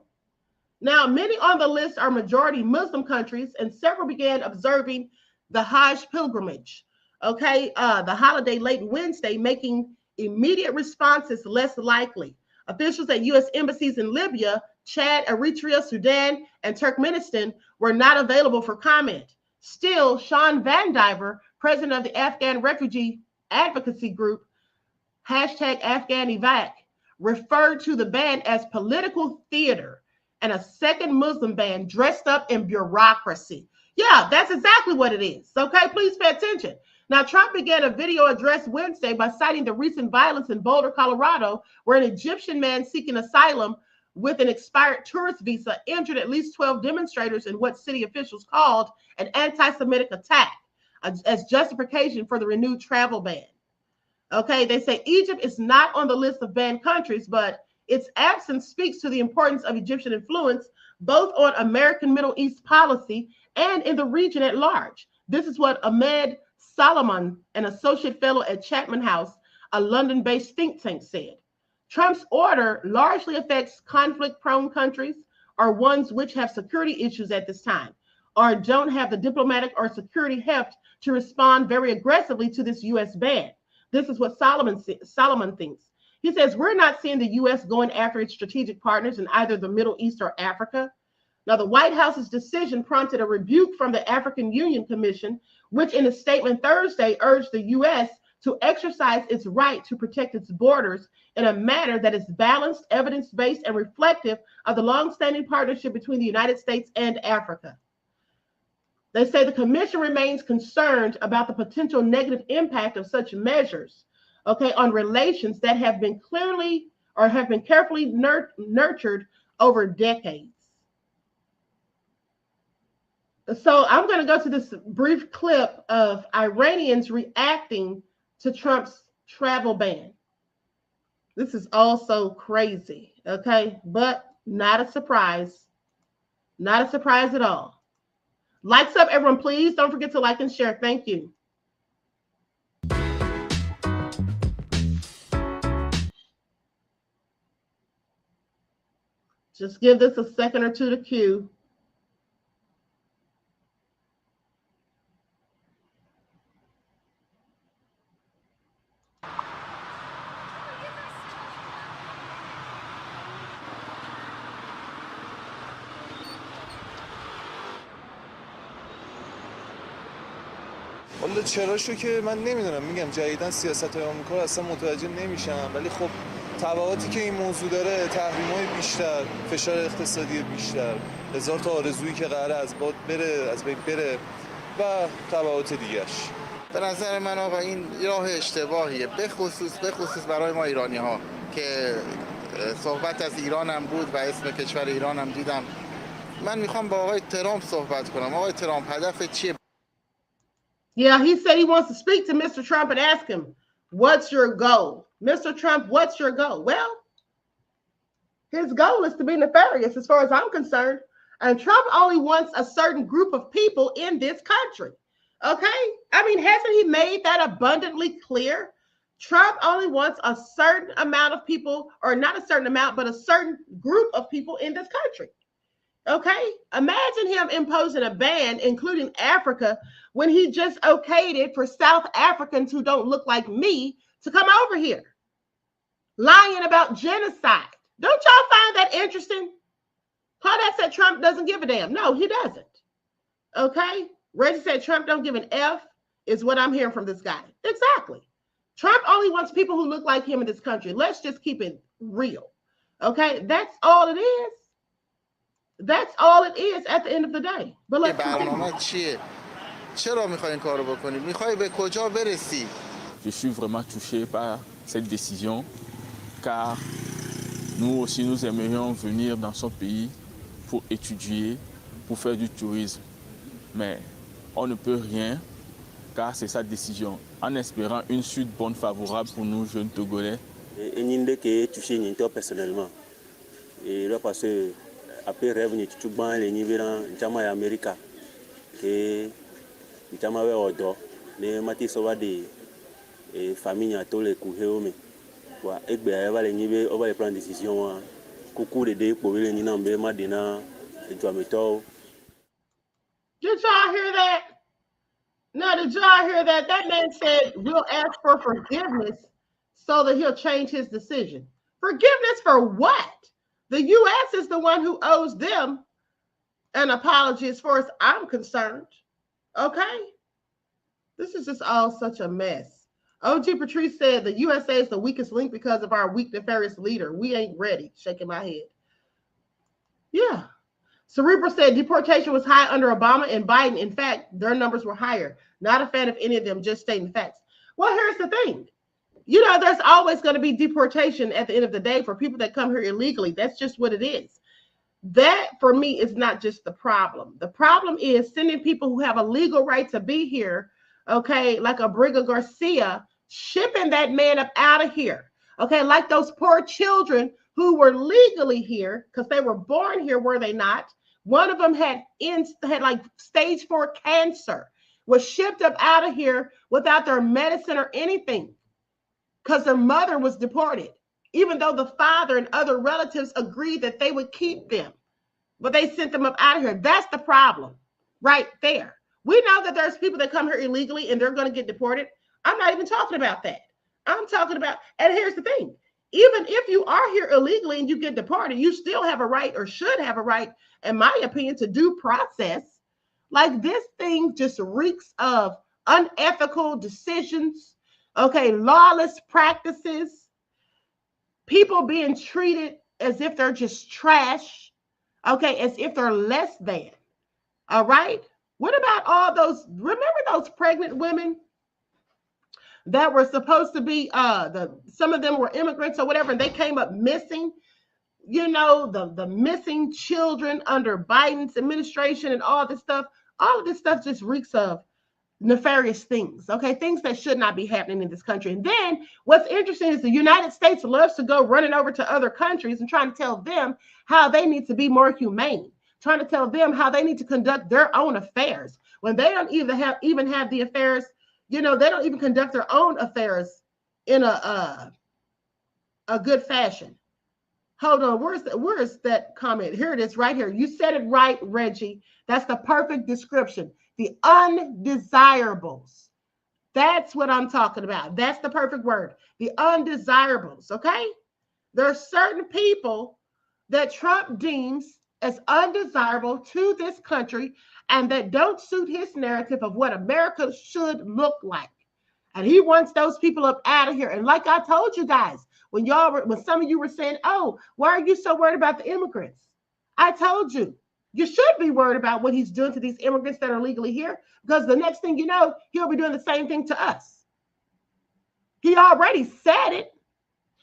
B: Now, many on the list are majority Muslim countries, and several began observing the Hajj pilgrimage, okay, the holiday late Wednesday, making immediate responses less likely. Officials at U.S. embassies in Libya, Chad, Eritrea, Sudan, and Turkmenistan were not available for comment. Still, Sean Van Diver, president of the Afghan Refugee Advocacy Group, #AfghanEvac, referred to the ban as political theater and a second Muslim ban dressed up in bureaucracy. Yeah, that's exactly what it is. Okay, please pay attention. Now, Trump began a video address Wednesday by citing the recent violence in Boulder, Colorado, where an Egyptian man seeking asylum with an expired tourist visa injured at least 12 demonstrators in what city officials called an anti-Semitic attack as justification for the renewed travel ban. Okay, they say Egypt is not on the list of banned countries, but its absence speaks to the importance of Egyptian influence both on American Middle East policy and in the region at large. This is what Ahmed Solomon, an associate fellow at Chatham House, a London-based think tank, said. Trump's order largely affects conflict-prone countries or ones which have security issues at this time or don't have the diplomatic or security heft to respond very aggressively to this U.S. ban. This is what Solomon thinks. He says, we're not seeing the U.S. going after its strategic partners in either the Middle East or Africa. Now, the White House's decision prompted a rebuke from the African Union Commission, which in a statement Thursday urged the U.S. to exercise its right to protect its borders in a manner that is balanced, evidence-based, and reflective of the long-standing partnership between the United States and Africa. They say the commission remains concerned about the potential negative impact of such measures, okay, on relations that have been carefully nurtured over decades. So I'm going to go to this brief clip of Iranians reacting to Trump's travel ban. This is also crazy, okay, but not a surprise. Not a surprise at all. Likes up, everyone, please. Don't forget to like and share. Thank you. Just give this a second or two to queue.
M: حالا چراشو که من نمیدونم، میگم جدیدن سیاست‌های آمریکا رو اصلا متوجه نمیشم، ولی خب تبعاتی که این موضوع داره، تحریم‌های بیشتر، فشار اقتصادی بیشتر، هزار تا آرزویی که قراره از باد بره، از بین بره و تبعات دیگه‌اش.
N: به نظر من آقا این راه اشتباهیه، به خصوص برای ما ایرانی‌ها که صحبت از ایران هم بود و اسم کشور ایران هم دیدم. من میخوام با آقای ترامپ صحبت کنم. آقای ترامپ هدف چیه؟
B: Yeah, he said he wants to speak to Mr. Trump and ask him, what's your goal? Mr. Trump, what's your goal? Well, his goal is to be nefarious as far as I'm concerned. And Trump only wants a certain group of people in this country. Okay? I mean, hasn't he made that abundantly clear? Trump only wants a certain amount of people, or not a certain amount, but a certain group of people in this country. Okay? Imagine him imposing a ban, including Africa, when he just okayed it for South Africans who don't look like me to come over here, lying about genocide. Don't y'all find that interesting? Claudette said Trump doesn't give a damn. No, he doesn't. Okay? Reggie said Trump don't give an F, is what I'm hearing from this guy. Exactly. Trump only wants people who look like him in this country. Let's just keep it real. Okay? That's all it is. That's all it is at the end of the day. But let's continue.
O: Je suis vraiment touché par cette décision, car nous aussi nous aimerions venir dans son pays pour étudier, pour faire du tourisme. Mais on ne peut rien, car c'est sa décision, en espérant une suite bonne favorable pour nous jeunes Togolais.
P: Et touché personnellement. Et là parce que après revenu tout ban les niveaux jama ya America que jama we odo les mati soba de famille à tous les coups wa egbe aya les niveaux on va prendre décision coucou de deux pour les ninambe madena et joameto.
B: Did y'all hear that? No, did y'all hear that? That man said we'll ask for forgiveness so that he'll change his decision. Forgiveness for what? The U.S. is the one who owes them an apology as far as I'm concerned. Okay? This is just all such a mess. OG Patrice said the USA is the weakest link because of our weak, nefarious leader. We ain't ready. Shaking my head. Yeah. Cerebral said deportation was high under Obama and Biden. In fact, their numbers were higher. Not a fan of any of them, just stating facts. Well, here's the thing. You know, there's always going to be deportation at the end of the day for people that come here illegally. That's just what it is. That, for me, is not just the problem. The problem is sending people who have a legal right to be here, okay, like Abrigo Garcia, shipping that man up out of here, okay, like those poor children who were legally here because they were born here, were they not? One of them had like stage 4 cancer, was shipped up out of here without their medicine or anything, because their mother was deported, even though the father and other relatives agreed that they would keep them. But they sent them up out of here. That's the problem right there. We know that there's people that come here illegally and they're going to get deported. I'm not even talking about that. I'm talking about, and here's the thing. Even if you are here illegally and you get deported, you still have a right, or should have a right, in my opinion, to due process. Like, this thing just reeks of unethical decisions. Okay, lawless practices, people being treated as if they're just trash, okay, as if they're less than, all right? What about all those, remember those pregnant women that were supposed to be, some of them were immigrants or whatever, and they came up missing? You know, the missing children under Biden's administration and all this stuff just reeks of nefarious things, okay? Things that should not be happening in this country. And then what's interesting is the United States loves to go running over to other countries and trying to tell them how they need to be more humane, trying to tell them how they need to conduct their own affairs when they don't even have the affairs, you know, they don't even conduct their own affairs in a good fashion. Hold on, where's that comment? Here it is right here. You said it right, Reggie. That's the perfect description. The undesirables. That's what I'm talking about. That's the perfect word. The undesirables, okay? There are certain people that Trump deems as undesirable to this country and that don't suit his narrative of what America should look like. And he wants those people up out of here. And like I told you guys, when some of you were saying, oh, why are you so worried about the immigrants? I told you, you should be worried about what he's doing to these immigrants that are legally here, because the next thing you know, he'll be doing the same thing to us. He already said it.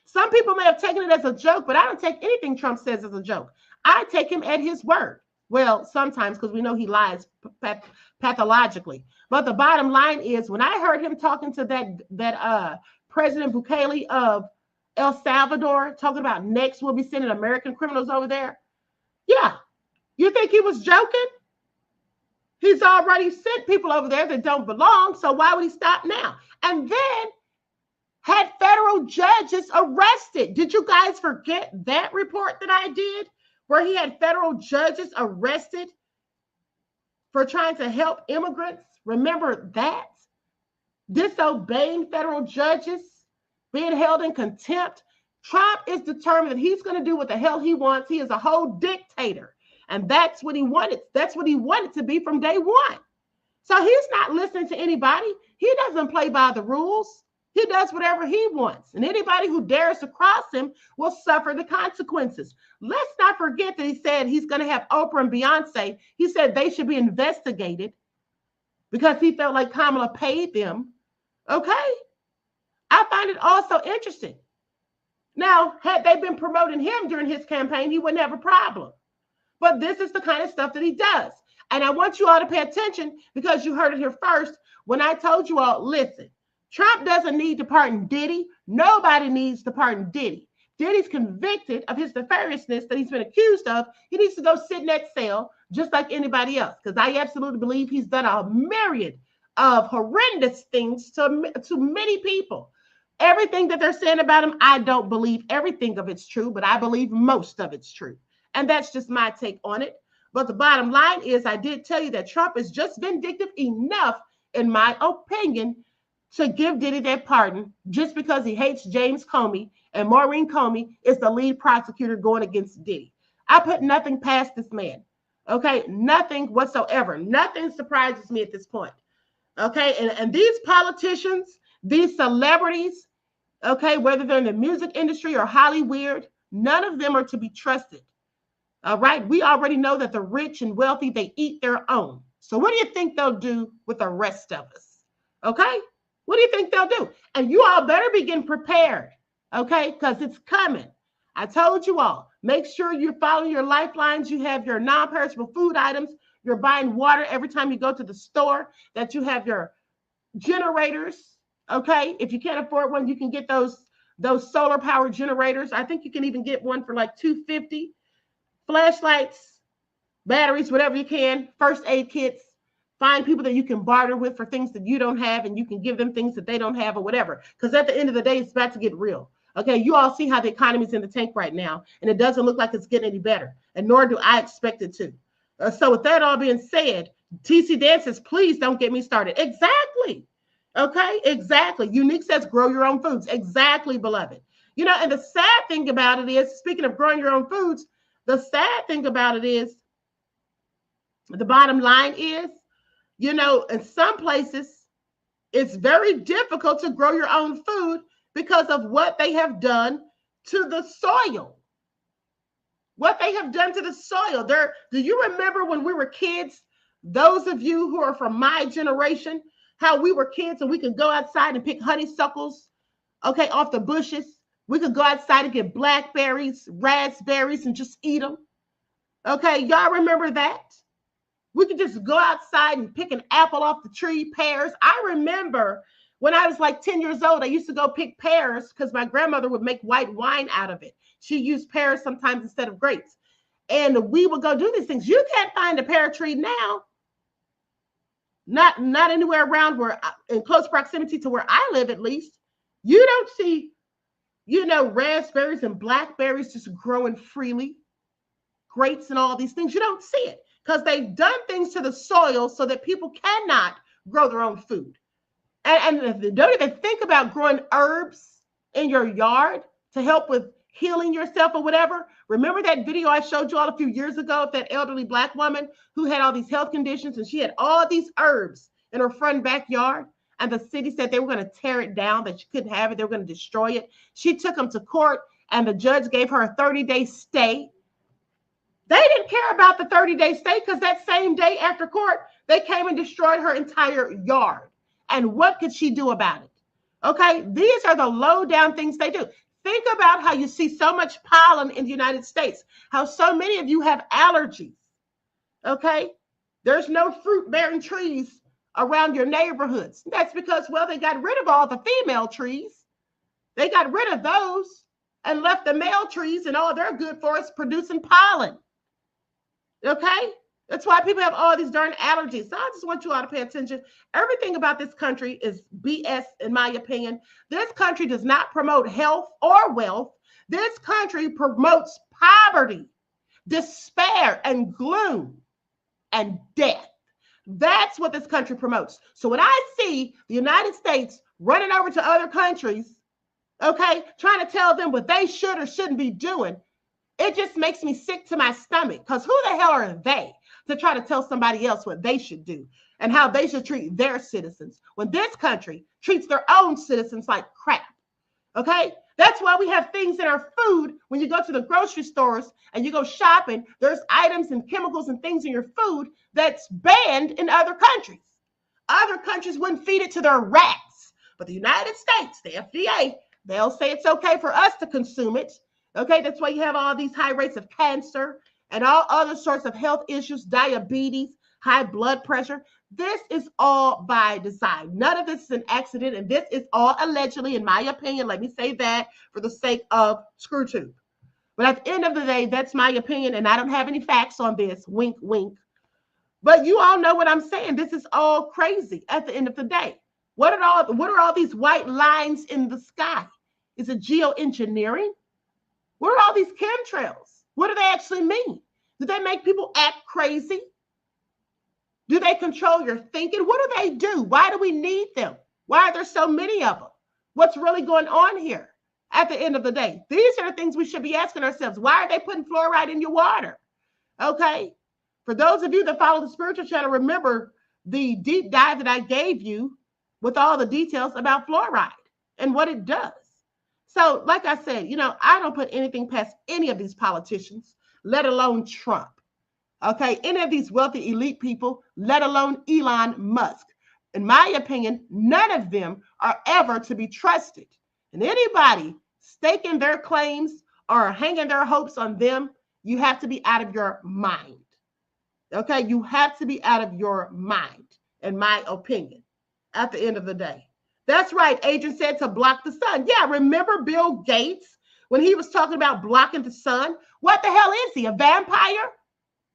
B: Some people may have taken it as a joke, but I don't take anything Trump says as a joke. I take him at his word. Well, sometimes, because we know he lies pathologically. But the bottom line is, when I heard him talking to that President Bukele of El Salvador, talking about next we'll be sending American criminals over there. Yeah. You think he was joking? He's already sent people over there that don't belong. So why would he stop now? And then had federal judges arrested. Did you guys forget that report that I did, where he had federal judges arrested for trying to help immigrants? Remember that? Disobeying federal judges, being held in contempt. Trump is determined that he's going to do what the hell he wants. He is a whole dictator. And that's what he wanted. That's what he wanted to be from day one. So he's not listening to anybody. He doesn't play by the rules. He does whatever he wants. And anybody who dares to cross him will suffer the consequences. Let's not forget that he said he's going to have Oprah and Beyonce. He said they should be investigated because he felt like Kamala paid them. Okay. I find it also interesting. Now, had they been promoting him during his campaign, he wouldn't have a problem. But this is the kind of stuff that he does. And I want you all to pay attention, because you heard it here first when I told you all, listen, Trump doesn't need to pardon Diddy. Nobody needs to pardon Diddy. Diddy's convicted of his nefariousness that he's been accused of. He needs to go sit in that cell just like anybody else, because I absolutely believe he's done a myriad of horrendous things to many people. Everything that they're saying about him, I don't believe everything of it's true, but I believe most of it's true. And that's just my take on it. But the bottom line is, I did tell you that Trump is just vindictive enough, in my opinion, to give Diddy that pardon just because he hates James Comey, and Maureen Comey is the lead prosecutor going against Diddy. I put nothing past this man. Okay, nothing whatsoever. Nothing surprises me at this point. Okay, and these politicians, these celebrities, okay, whether they're in the music industry or Hollywood, none of them are to be trusted. All right, we already know that the rich and wealthy, they eat their own. So what do you think they'll do with the rest of us? Okay, what do you think they'll do? And you all better begin prepared, okay, because it's coming. I told you all, make sure you're following your lifelines. You have your non-perishable food items. You're buying water every time you go to the store, that you have your generators, okay? If you can't afford one, you can get those solar power generators. I think you can even get one for like $250. Flashlights, batteries, whatever you can, first aid kits. Find people that you can barter with for things that you don't have, and you can give them things that they don't have or whatever. Because at the end of the day, it's about to get real. Okay, you all see how the economy's in the tank right now, and it doesn't look like it's getting any better, and nor do I expect it to. So with that all being said, TC Dan says, please don't get me started. Exactly. Okay, exactly. Unique says, grow your own foods. Exactly, beloved. You know, and the sad thing about it is, speaking of growing your own foods, the sad thing about it is, the bottom line is, you know, in some places, it's very difficult to grow your own food because of what they have done to the soil. What they have done to the soil. Do you remember when we were kids, those of you who are from my generation, how we were kids and we could go outside and pick honeysuckles, okay, off the bushes? We could go outside and get blackberries, raspberries, and just eat them. Okay, y'all remember that? We could just go outside and pick an apple off the tree, pears. I remember when I was like 10 years old, I used to go pick pears because my grandmother would make white wine out of it. She used pears sometimes instead of grapes. And we would go do these things. You can't find a pear tree now. Not anywhere around where, in close proximity to where I live, at least. You don't see, you know, raspberries and blackberries just growing freely. Grapes and all these things. You don't see it because they've done things to the soil so that people cannot grow their own food. And don't even think about growing herbs in your yard to help with healing yourself or whatever. Remember that video I showed you all a few years ago of that elderly Black woman who had all these health conditions and she had all these herbs in her front backyard? And the city said they were going to tear it down, that she couldn't have it. They were going to destroy it. She took them to court and the judge gave her a 30-day stay. They didn't care about the 30-day stay because that same day after court, they came and destroyed her entire yard. And what could she do about it? Okay, these are the low down things they do. Think about how you see so much pollen in the United States, how so many of you have allergies. Okay, there's no fruit bearing trees around your neighborhoods. That's because, well, they got rid of all the female trees. They got rid of those and left the male trees, and all they're good for is producing pollen. Okay? That's why people have all these darn allergies. So I just want you all to pay attention. Everything about this country is BS, in my opinion. This country does not promote health or wealth. This country promotes poverty, despair, and gloom, and death. That's what this country promotes. So when I see the United States running over to other countries, okay, trying to tell them what they should or shouldn't be doing, it just makes me sick to my stomach, because who the hell are they to try to tell somebody else what they should do and how they should treat their citizens when this country treats their own citizens like crap? Okay, that's why we have things in our food. When you go to the grocery stores and you go shopping, there's items and chemicals and things in your food that's banned in other countries. Other countries wouldn't feed it to their rats, but the United States, the FDA, they'll say it's okay for us to consume it. Okay, that's why you have all these high rates of cancer and all other sorts of health issues, diabetes, high blood pressure. This is all by design. None of this is an accident, and this is all allegedly, in my opinion. Let me say that for the sake of ScrewTube. But at the end of the day, that's my opinion, and I don't have any facts on this. Wink, wink. But you all know what I'm saying. This is all crazy at the end of the day. What are all these white lines in the sky? Is it geoengineering? What are all these chemtrails? What do they actually mean? Do they make people act crazy? Do they control your thinking? What do they do? Why do we need them? Why are there so many of them? What's really going on here at the end of the day? These are the things we should be asking ourselves. Why are they putting fluoride in your water? Okay. For those of you that follow the spiritual channel, remember the deep dive that I gave you with all the details about fluoride and what it does. So, like I said, I don't put anything past any of these politicians, let alone Trump. Okay, any of these wealthy elite people, let alone Elon Musk. In my opinion, none of them are ever to be trusted. And anybody staking their claims or hanging their hopes on them, you have to be out of your mind. Okay, you have to be out of your mind, in my opinion, at the end of the day. That's right, Agent said to block the sun. Yeah, remember Bill Gates when he was talking about blocking the sun? What the hell is he, a vampire?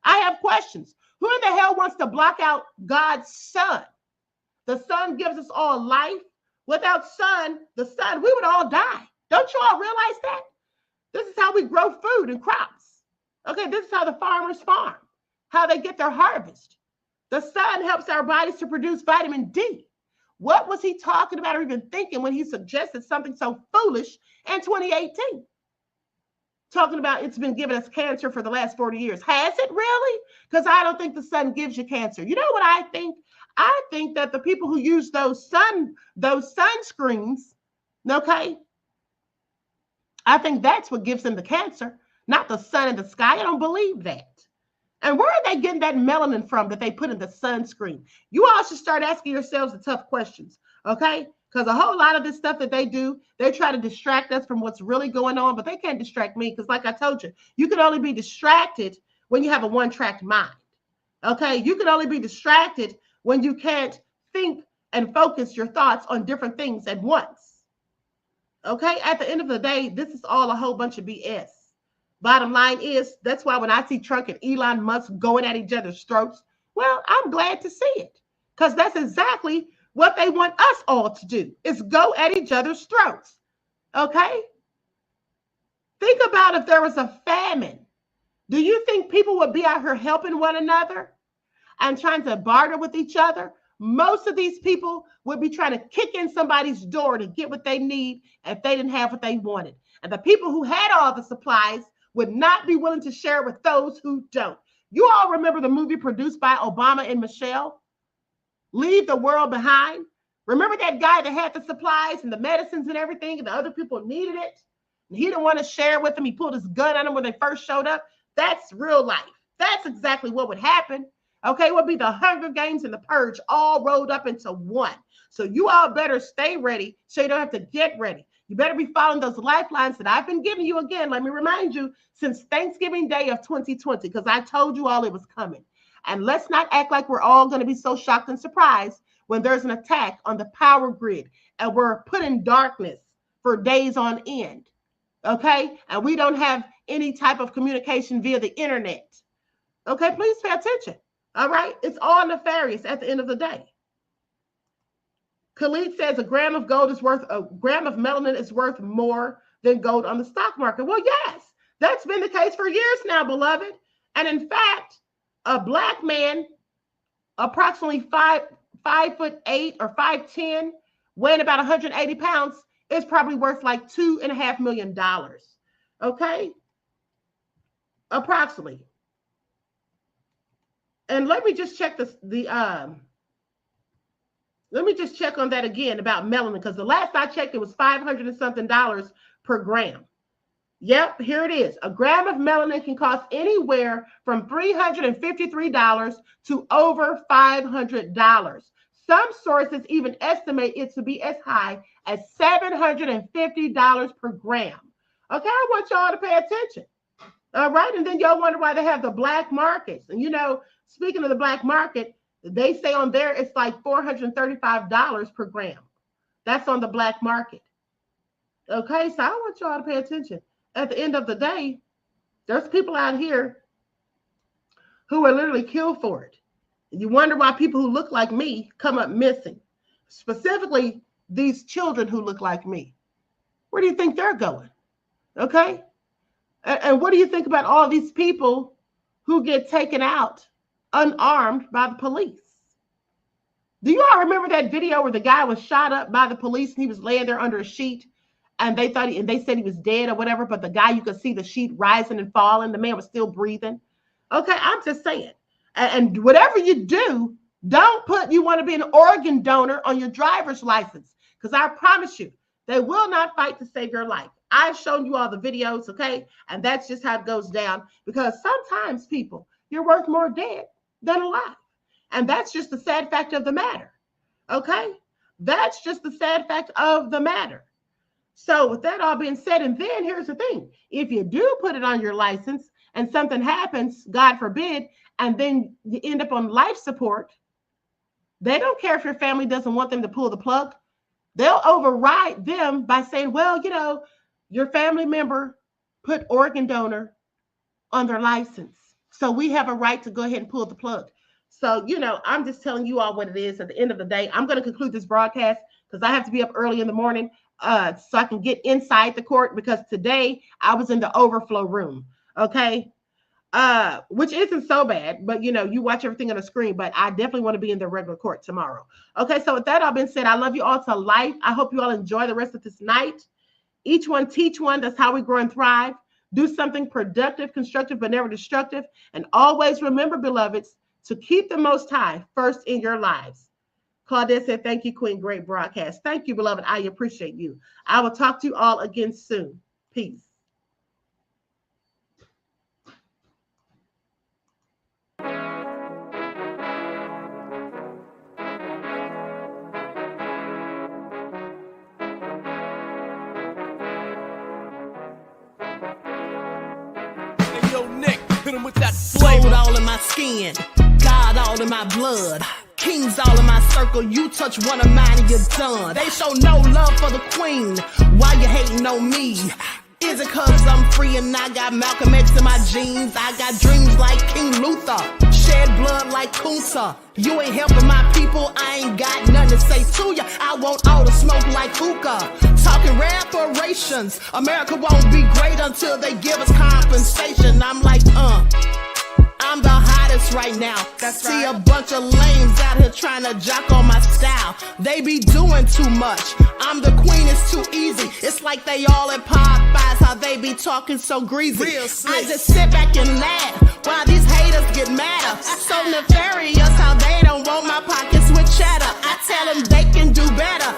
B: I have questions. Who the hell wants to block out God's sun? The sun gives us all life. Without the sun, we would all die. Don't you all realize that? This is how we grow food and crops. Okay, this is how the farmers farm, how they get their harvest. The sun helps our bodies to produce vitamin D. What was he talking about or even thinking when he suggested something so foolish in 2018? Talking about it's been giving us cancer for the last 40 years. Has it really? Because I don't think the sun gives you cancer. You know what I think? I think that the people who use those sunscreens, okay, I think that's what gives them the cancer, not the sun in the sky. I don't believe that. And where are they getting that melanin from that they put in the sunscreen? You all should start asking yourselves the tough questions, okay? Because a whole lot of this stuff that they do, they try to distract us from what's really going on, but they can't distract me because, like I told you, you can only be distracted when you have a one-track mind, okay? You can only be distracted when you can't think and focus your thoughts on different things at once, okay? At the end of the day, this is all a whole bunch of BS. Bottom line is, that's why when I see Trump and Elon Musk going at each other's throats, well, I'm glad to see it, because that's exactly what they want us all to do, is go at each other's throats, okay? Think about if there was a famine. Do you think people would be out here helping one another and trying to barter with each other? Most of these people would be trying to kick in somebody's door to get what they need if they didn't have what they wanted. And the people who had all the supplies would not be willing to share with those who don't. You all remember the movie produced by Obama and Michelle, Leave the World Behind? Remember that guy that had the supplies and the medicines and everything, and the other people needed it? And he didn't want to share with them. He pulled his gun on them when they first showed up. That's real life. That's exactly what would happen. Okay, it would be the Hunger Games and the Purge all rolled up into one. So you all better stay ready so you don't have to get ready. You better be following those lifelines that I've been giving you again. Let me remind you, since Thanksgiving Day of 2020, because I told you all it was coming. And let's not act like we're all going to be so shocked and surprised when there's an attack on the power grid and we're put in darkness for days on end. Okay? And we don't have any type of communication via the internet. Okay? Please pay attention. All right? It's all nefarious at the end of the day. Khalid says a gram of melanin is worth more than gold on the stock market. Well, yes, that's been the case for years now, beloved. And in fact, a black man, approximately 5'8" or 5'10", weighing about 180 pounds, is probably worth like $2.5 million. Okay? Approximately. And let me just check let me just check on that again about melanin, because the last I checked, it was $500 and something per gram. Yep, here it is. A gram of melanin can cost anywhere from $353 to over $500. Some sources even estimate it to be as high as $750 per gram. Okay, I want y'all to pay attention. All right, and then y'all wonder why they have the black markets. And you know, speaking of the black market, they say on there it's like $435 per gram. That's on the black market. Okay, so I want y'all to pay attention. At the end of the day, there's people out here who are literally killed for it. You wonder why people who look like me come up missing. Specifically, these children who look like me. Where do you think they're going? Okay? And what do you think about all these people who get taken out unarmed by the police? Do you all remember that video where the guy was shot up by the police and he was laying there under a sheet and they said he was dead or whatever, but the guy, you could see the sheet rising and falling. The man was still breathing. Okay, I'm just saying. And whatever you do, don't put you want to be an organ donor on your driver's license, because I promise you, they will not fight to save your life. I've shown you all the videos, okay? And that's just how it goes down, because sometimes people, you're worth more dead than alive. And that's just the sad fact of the matter, okay? That's just the sad fact of the matter. So with that all being said, and then here's the thing. If you do put it on your license and something happens, God forbid, and then you end up on life support, they don't care if your family doesn't want them to pull the plug. They'll override them by saying, well, you know, your family member put organ donor on their license, so we have a right to go ahead and pull the plug. So, you know, I'm just telling you all what it is. At the end of the day, I'm going to conclude this broadcast because I have to be up early in the morning so I can get inside the court, because today I was in the overflow room, okay? Which isn't so bad, but you know, you watch everything on the screen, but I definitely want to be in the regular court tomorrow. Okay, so with that all been said, I love you all to life. I hope you all enjoy the rest of this night. Each one teach one. That's how we grow and thrive. Do something productive, constructive, but never destructive. And always remember, beloveds, to keep the Most High first in your lives. Claudette said, thank you, Queen. Great broadcast. Thank you, beloved. I appreciate you. I will talk to you all again soon. Peace.
Q: Gold all in my skin, God all in my blood, kings all in my circle. You touch one of mine and you're done. They show no love for the queen. Why you hating on me? Is it cause I'm free and I got Malcolm X in my jeans? I got dreams like King Luther, shed blood like Kunta. You ain't helping my people, I ain't got nothing to say to ya. I want all the smoke like hookah. Talking reparations, America won't be great until they give us compensation. I'm like, I'm the hottest hottest right now. See a bunch of lames out here trying to jock on my style. They be doing too much. I'm the queen, it's too easy. It's like they all at Popeyes, how they be talking so greasy. I just sit back and laugh while these haters get madder. So nefarious how they don't want my pockets with cheddar. I tell them they can do better.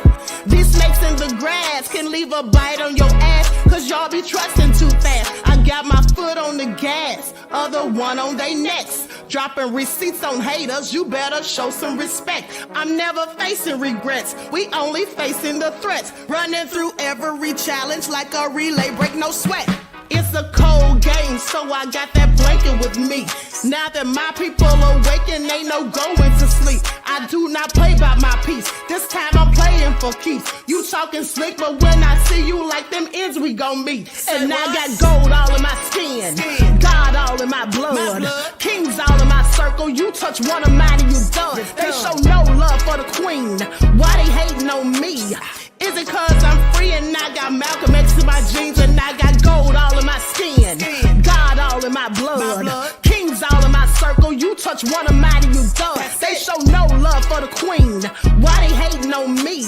Q: These snakes in the grass can leave a bite on your ass, cause y'all be trusting too fast. I got my foot on the gas, other one on they necks. Dropping receipts on haters, you better show some respect. I'm never facing regrets, we only facing the threats. Running through every challenge like a relay, break no sweat. It's a cold game, so I got that blanket with me. Now that my people awaken, ain't no going to sleep. I do not play by my piece. This time I'm playing for keeps. You talking slick, but when I see you like them ends, we gon' meet. And I got gold all in my skin, God all in my blood, kings all in my circle. You touch one of mine and you done. They show no love for the queen. Why they hating on me? Is it cause I'm free and I got Malcolm X in my jeans and I got gold all in my skin, God all in my blood, kings all in my circle. You touch one of mine and you done. They show no love for the queen. Why they hating on me?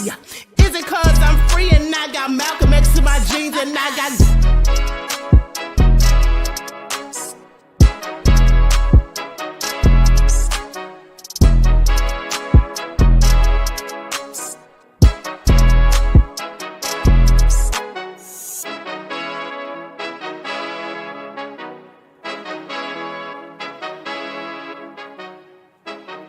Q: Is it cause I'm free and I got Malcolm X in my jeans and I got